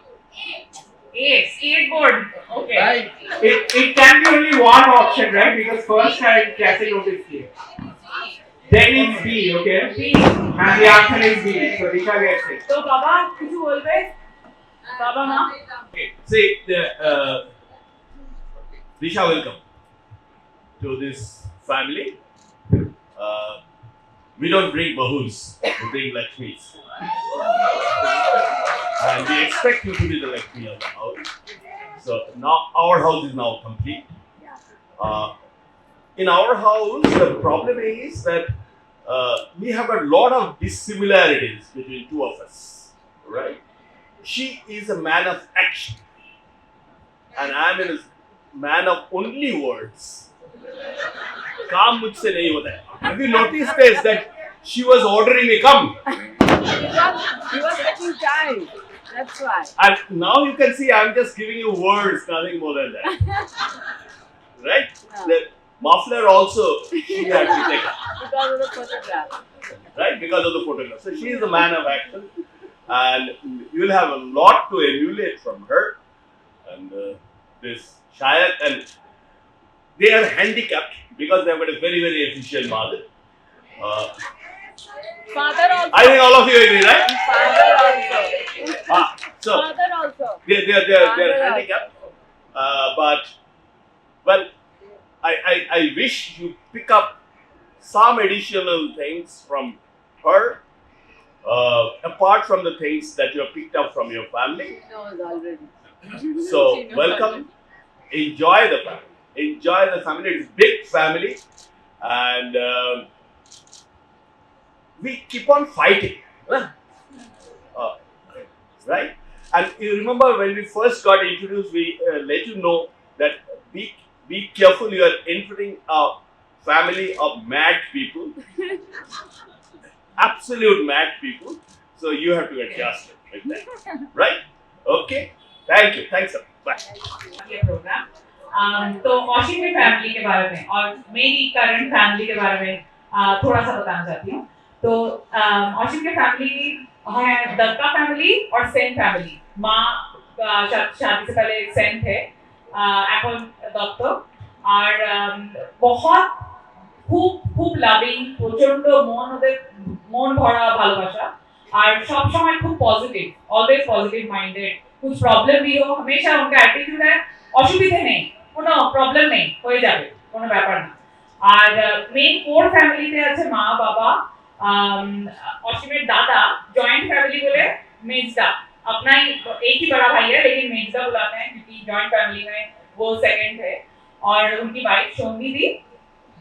a skateboard, okay. It can be only one option, right? Because first I कैसे notice किए? Then it's B, okay? B. And the answer is B. So Disha gets it. तो बाबा कुछ बोल रहे? बाबा माँ? Okay, say the Disha will come to this family. We don't bring bahuls, we bring Lakshmis. And we expect you to be the Lakshmi of the house. So now our house is now complete. In our house, the problem is that we have a lot of dissimilarities between two of us, right? She is a man of action, and I am a man of only words. काम मुझसे नहीं होता है. Have you noticed this that she was ordering me come? He was taking time. That's why. And now you can see I'm just giving you words, nothing more than that. Right? The muffler also she had to take up. Because of the photograph. Right? Because of the photograph. So she is a man of action, and you will have a lot to emulate from her. And this Shayad, and they are handicapped because they have got a very, very efficient mother. Father also. I think all of you agree, right? Father also. So Father also. they're handicapped. But well, I wish you pick up some additional things from her, apart from the things that you have picked up from your family. Knows already. So She knows welcome, enjoy the family. Enjoy the family. It's a big family, and we keep on fighting, right? And you remember when we first got introduced, we let you know that be careful. You are entering a family of mad people, absolute mad people. So you have to adjust it with that, right? Okay. Thank you. Thanks, sir. Bye. ये प्रोग्राम तो औशिक की फैमिली के बारे में और मेरी करंट फैमिली के बारे में थोड़ा सा बताना चाहती हूँ. तो औशिक की फैमिली है दत्ता फैमिली और सेन फैमिली. माँ शादी से पहले सेन थे, এখন দত্ত, আর बहुत খুব লাভিং, প্রচন্ড মন ভরা ভালোবাসা, আর সব সময় খুব পজিটিভ, অলওয়েজ পজিটিভ মাইন্ডেড. कुछ प्रॉब्लम भी हो हमेशा उनका एटीट्यूड है অসুবিধা নেই, কোনো প্রবলেম নেই, হয়ে যাবে, কোনো ব্যাপার না. আর মেইন কোর ফ্যামিলিতে আছে মা বাবা, অসীমের दादा. जॉइंट फैमिली बोले मेजदा अपना ही एक ही बड़ा भाई है लेकिन मेजदा बुलाते हैं क्योंकि जॉइंट फैमिली में वो सेकंड है. और उनकी वाइफ सोनी दी,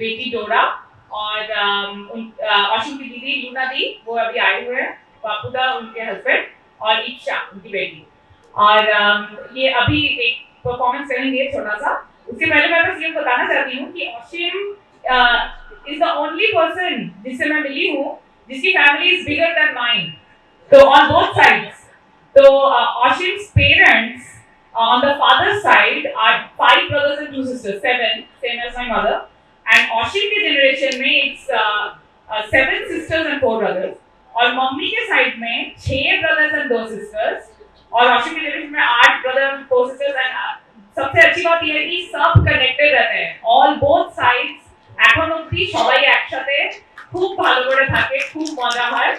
बेटी डोरा, और असीम की दीदी लूना दी, वो अभी आए हुए हैं, बापूदा उनके हस्बैंड, और इच्छा उनकी बेटी. और ये अभी एक परफॉर्मेंस करेंगे छोटा सा. उसके पहले मैं बस ये बताना चाहती हूँ कि असीम इज द ओनली पर्सन जिससे मैं मिली हूँ जिसकी family is bigger than mine. तो ऑन बोथ साइड्स. तो असीम्स parents on the father's side are 5 brothers and 2 sisters, 7, same as my mother. And Ashim के generation में it's 7 sisters and 4 brothers. और मम्मी के साइड में 6 brothers and 2 sisters. और अश्विन के जनरेशन में 8 brothers and 4 sisters. and सबसे अच्छी बात ये है कि सब कनेक्टेड रहते हैं, all both sides. এখন অবধি সবাই একসাথে খুব ভালো করে থাকে, খুব মজা হয়.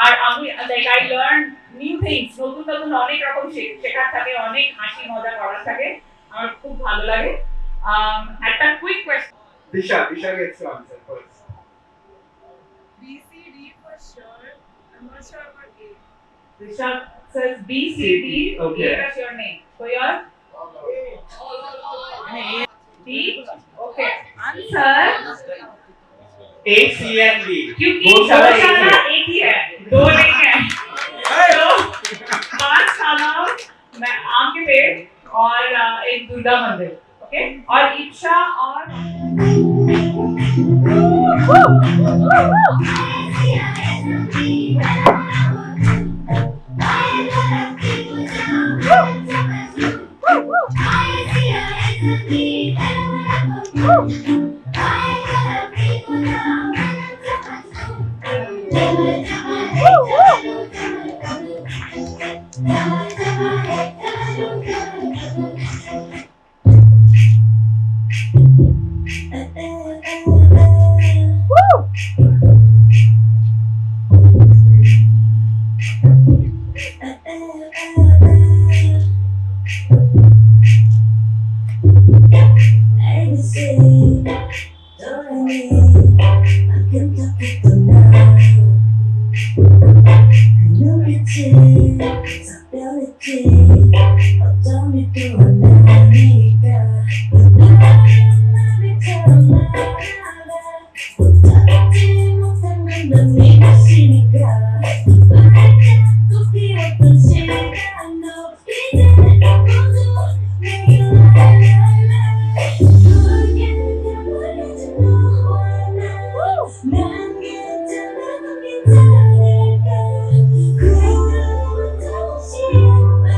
আর আমি like I learn new things, নতুন নতুন অনেক রকম শেখার থাকে, অনেক হাসি মজা করার থাকে, আমার খুব ভালো লাগে. একটা quick question. Disha gets to answer first. BCD for sure. I'm not sure about A. Disha says BCD. Okay. What's your name? So your D. Okay. Answer. A, C and D. क्योंकि Both दो are साला equal. एक ही है, दो नहीं है. तो 5 साला मैं आम के पेड़ और एक दुर्गा मंदिर. ओके. और इच्छा और I 어쩜 또 만나니까 마음이 처럼 말아가 어쩌지 못한 건넌 네 몫이니까 발자국 피웠던 시간 너 이제 모두 내게 랄랄랄 돌게 되어버리지 너와 난 괜찮아 넌 괜찮을까 그러면 정신이 만나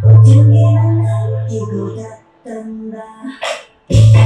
오죽이면 남기고 갔단다 오죽이면 남기고 갔단다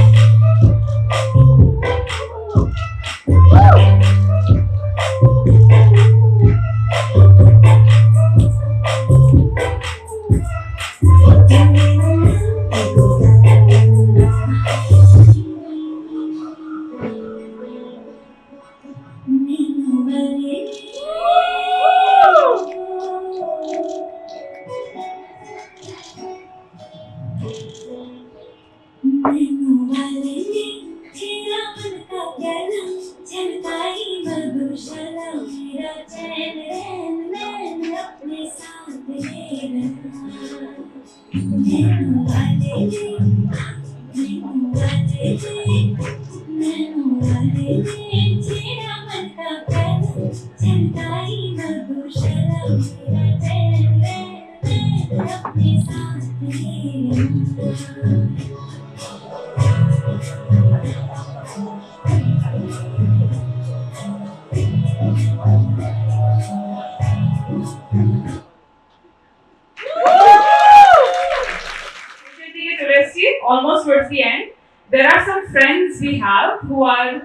Almost towards the end, there are some friends we have who are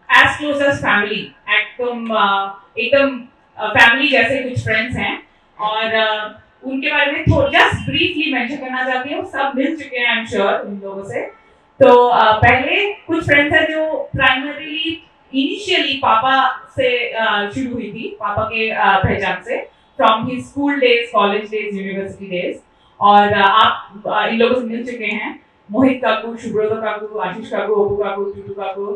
as close as family. एकदम family जैसे कुछ friends हैं और उनके बारे में थोड़ा just briefly mention करना चाहती हूँ. सब मिल चुके हैं I'm sure उन लोगों से. तो पहले कुछ friends हैं जो primarily initially पापा से शुरू हुई थी, पापा के पहचान से from his school days, college days, university days. और आप इन लोगों से मिल चुके हैं. मोहित काकू, शुभ्रोत काकू, आशीष काकू, ओपू काकू, टूटू काकू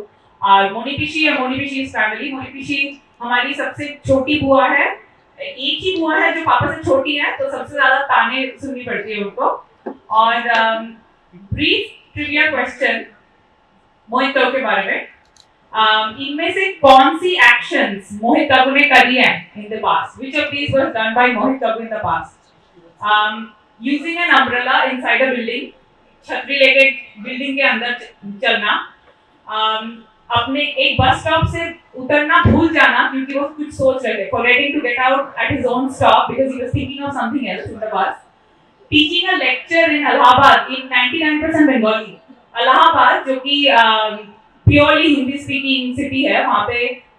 और मोनी पिशी है. मोनी पिशी इस फैमिली. मोनी पिशी हमारी सबसे छोटी बुआ है. एक ही बुआ है जो पापा से छोटी है, तो सबसे ज्यादा ताने सुननी पड़ती है उनको. और ब्रीफ ट्रिविया क्वेश्चन मोहित काकू के बारे में. इनमें से कौन सी एक्शंस मोहित काकू ने करी है in the past? Which of these was done by Mohit Kaku in the past? Using an umbrella inside a building, छतरी लेके बिल्डिंग के अंदर चलना, अपने एक बस स्टॉप से उतरना भूल जाना क्योंकि वो कुछ सोच रहे थे, forgetting to get out at his own stop because he was thinking of something else in the bus. Teaching a lecture in Allahabad in 99% Bengali. Allahabad जो कि प्योरली हिंदी स्पीकिंग सिटी है, वहाँ पे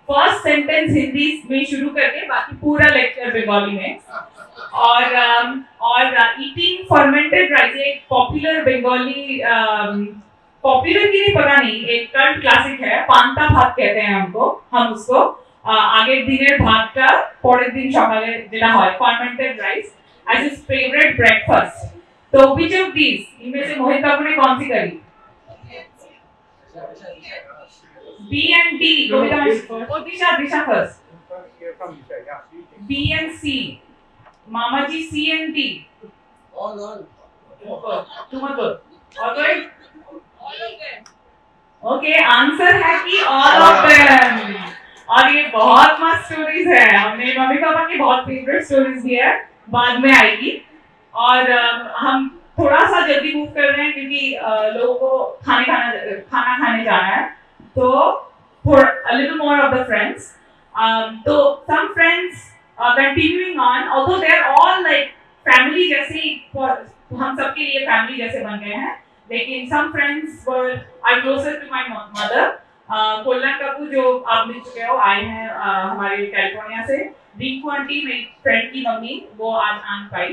फर्स्ट सेंटेंस हिंदी में शुरू करके बाकी पूरा लेक्चर बंगाली में. और ईटिंग फर्मेंटेड राइस, एक पॉपुलर बंगाली, पॉपुलर की नहीं पता नहीं, एक कल्ट क्लासिक है. पांता भात कहते हैं हम उसको. आगे दिनेर भातटा পরের दिन সকালে যেটা হয়, fermented rice as his favourite breakfast. तो व्हिच ऑफ दीज, इनमें से मोहित काकू ने कौन सी करी? B and D. Disha first. B and C. Mama ji, C and D. All. तुम बोल. All right. All of them. Okay, answer है कि all of them. और ये बहुत मस्त स्टोरीज है. हमने मम्मी पापा की बहुत फेवरेट स्टोरीज भी है, बाद में आएगी. और हम थोड़ा सा जल्दी मूव कर रहे हैं क्योंकि लोगों को खाना खाने जाना है. तो for a little more of the friends. So some friends continuing on, although they are all like family जैसे, हम सबके लिए family जैसे बन गए हैं, लेकिन some friends are closer to my mother. कोल्लन काकू जो आप मिल चुके हो, आए हैं हमारे कैलिफोर्निया से. रिंकू आंटी मेरी फ्रेंड की मम्मी, वो आज आन पाई.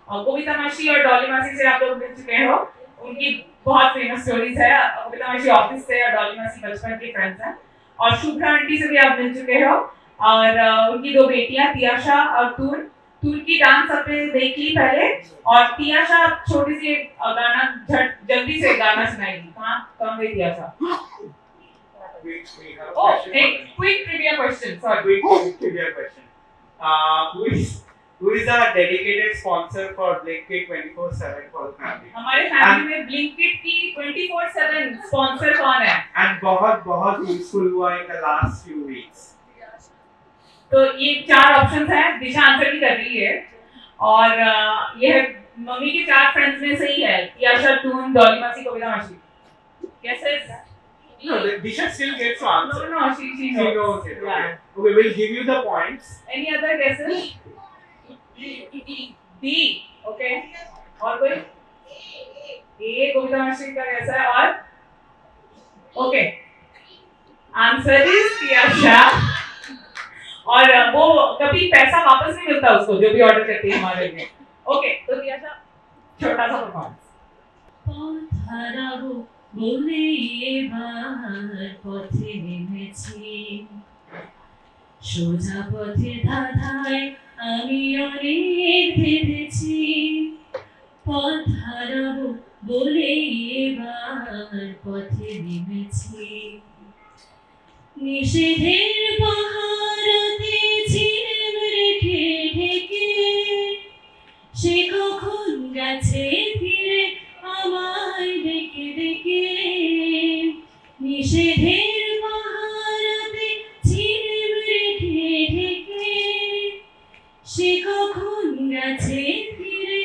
और कविता मासी और डॉली मासी से आप लोग मिल चुके हो. उनकी बहुत फेमस स्टोरीज है. कविता मासी ऑफिस से और डॉली मासी बचपन की फ्रेंड्स हैं. और शुभ्रा आंटी से भी आप मिल चुके हो. और उनकी दो बेटियां तियाशा और तूर की डांस आपने देख ली पहले. और तियाशा छोटी सी एक गाना जल्दी से गाना सुनाएगी. कहाँ गई Tiyasha? Oh, a quick trivia question. Sorry. Quick trivia question. who is a dedicated sponsor for Blinkit 24/7 for the family. हमारे फैमिली में ब्लिंकिट की 24/7 स्पॉन्सर कौन है? And बहुत useful हुआ in the last few weeks. तो ये 4 ऑप्शंस हैं, दिशा आंसर भी कर रही है और ये मम्मी के 4 फ्रेंड्स में से ही है, याशा, टून, डॉली मासी, कविता मासी. Guesses? No, Disha still gets to answer. No, she She knows. knows it. Yeah. Okay, we'll give you the points. Any other guesses? D. Okay. और कोई? A कविता मासी का कैसा है और? Okay. Answer is याशा. और वो कभी पैसा वापस नहीं मिलता उसको जो भी ऑर्डर करती है हमारे लिए. ओके, तो याशा छोटा सा परफॉर्मेंस. পথহারাবো বলে এবার পথে নেমেছি সোজা পথে ধাঁধায় আমি অনেক ভেবেছি পথ হারাবো বলে এবার পথে নেমেছি নিষেধের পাহারাতে ছিলেন রেখে ঢেকে সে কখন গেছে ফিরে আমায় ডেকে ডেকে নিষেধের পাহারাতে ছিলেন রেখে ঢেকে সে কখন গেছে ফিরে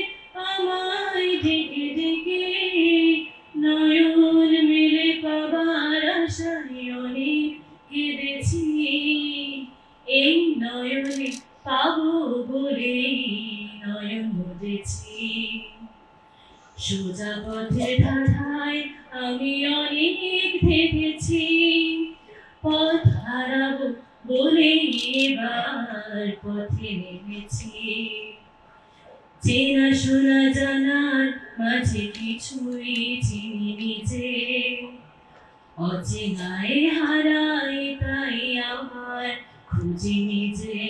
আমায় ডেকে ডেকে নয়ন মেলে পাবার আশায় অনেক কেঁদেছি এই নয়নে পাবো বলেই নয়ন মুদেছি সোজা পথে ধাঁধায় আমি অনেক ভেবেছি পথ হারাবো বলে এবার পথে নেমেছি চেনা শোনা জানার মাঝে কিছুই চিনি নিজে অচেনায় হারাই তাই আবার খুঁজি নিজে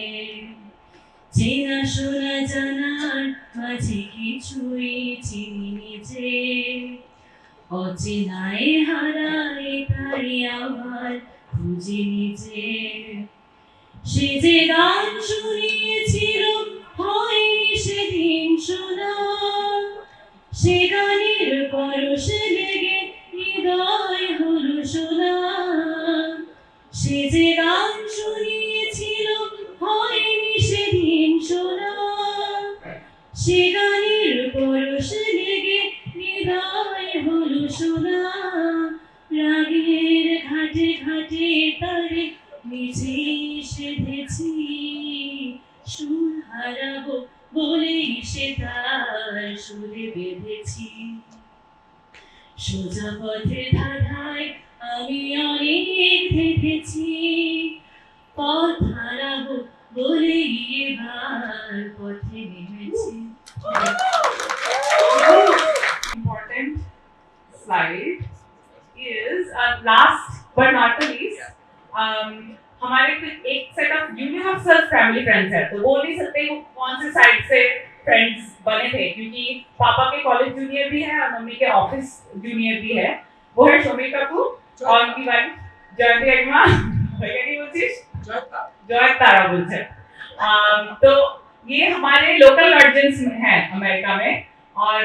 চেনা শোনা জানার মাঝে কিছুই চিনি নিজে অচেনায় হারাই তাই আবার খুঁজি নিজে সে যে গান শুনিয়েছিল হয়নি সেদিন শোনা সে গানের পরশে লেগে হৃদয় হলো শোনা সে যে গান শুনিয়েছিল হয়নি সেদিন শোনা সে গানের পরশে লেগে হৃদয় হলো শোনা রাগের ঘাটে ঘাটে তারে মিছে সেধেছি সুর হারাবো বলেই সে তার সুরে বেঁধেছি সোজা পথে ধাঁধায় আমি অনেক ভেবেছি পথ হারাবো বলেই এবার পথে নেমেছি Important slide is last but not the least. हमारे एक set of universal family friends है, तो बोल नहीं सकते वो कौन से साइड से फ्रेंड्स बने थे, क्योंकि पापा के कॉलेज जूनियर भी है और मम्मी के ऑफिस जूनियर भी है. वो है शोमी कपूर और उनकी वाइफ जयंती अग्मा. जॉय तारा बुलचर. तो ये हमारे लोकल गार्जियंस हैं अमेरिका में और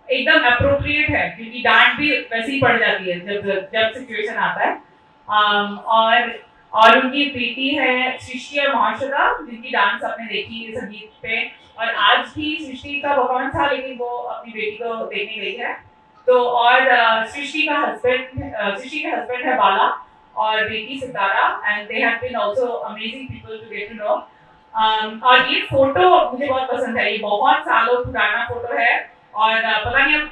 एकदम अप्रोप्रिएट है क्योंकि डांट भी वैसे ही पड़ जाती है जब सिचुएशन आता है. और उनकी बेटी है सृष्टि और महाश्वेता, जिनकी डांस आपने देखी संगीत पे, और आज भी सृष्टि का परफॉर्मेंस था लेकिन वो अपनी बेटी को देखने गई है. तो और सृष्टि के हस्बैंड है बाला और बेटी Sitara, and they have been also amazing people to get to know. और ये फोटो मुझे बहुत पसंद है, ये बहुत सालों पुराना फोटो है और पता नहीं अब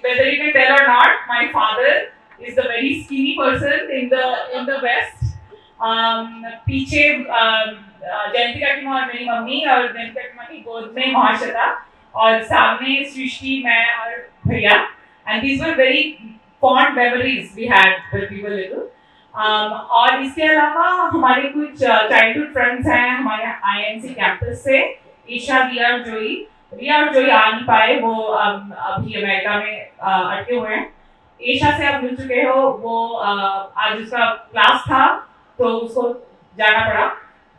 whether you can tell or not, my father is the very skinny person in the West. पीछे जयंती काकीमा और मेरी मम्मी और जयंती काकीमा की गोद में महाश्वेता और सामने सृष्टि, मैं और भैया. And these were very fond memories we had when we were little. और इसके अलावा हमारे कुछ चाइल्डहुड फ्रेंड्स हैं हमारे IMC कैंपस से. ईशा, रिया और जोई आ नहीं पाए, वो अभी अमेरिका में अटके हुए हैं. ईशा से आप मिल चुके हो, वो आज उसका क्लास था तो उसको जाना पड़ा.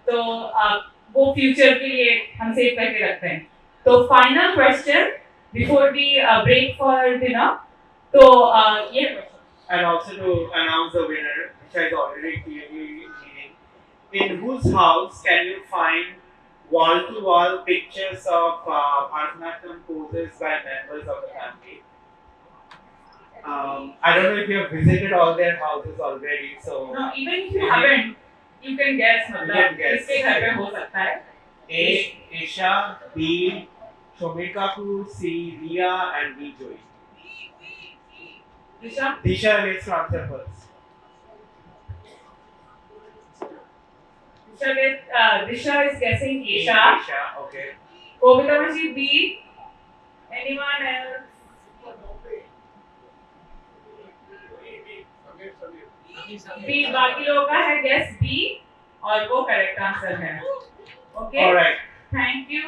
तो वो फ्यूचर के लिए हम सेव करके रखते हैं. तो final question before we break for dinner. तो ये And also to announce the winner, which is already clearly meaning. In whose house can you find wall-to-wall pictures of Bharatanatyam poses by members of the family? I don't know if you have visited all their houses already, so no, even if you haven't, you can guess. can मतलब guess. इसके घर पे हो सकता है. A. Isha, B. Shomir Kapoor, C. Ria, and D. Joy. Disha. Disha needs to answer first. Disha is guessing Isha. Isha, okay. Kobita Maji B. Anyone else? B. बाकी लोगों का है guess B और वो correct answer है. Okay. All right. Thank you.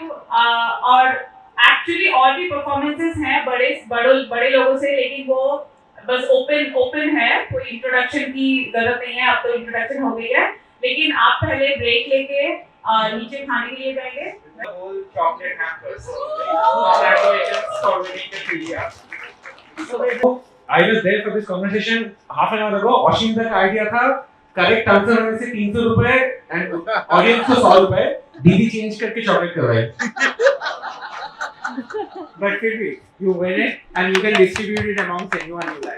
और actually और भी performances हैं बड़े लोगों से, लेकिन वो बस ओपन है, कोई इंट्रोडक्शन की जरूरत नहीं है. अब तो इंट्रोडक्शन हो गई है, लेकिन आप पहले ब्रेक लेके नीचे खाने के लिए जाएंगे. The whole chocolate hampers. Congratulations for winning the trivia. I was there for this conversation half an hour ago. Washington का आइडिया था करेक्ट आंसर होने से 300 रुपए एंड ऑडियंस को 100 रुपए. दीदी चेंज करके चॉकलेट करवाए. But फिर भी, you win it and you can distribute it amongst anyone you like.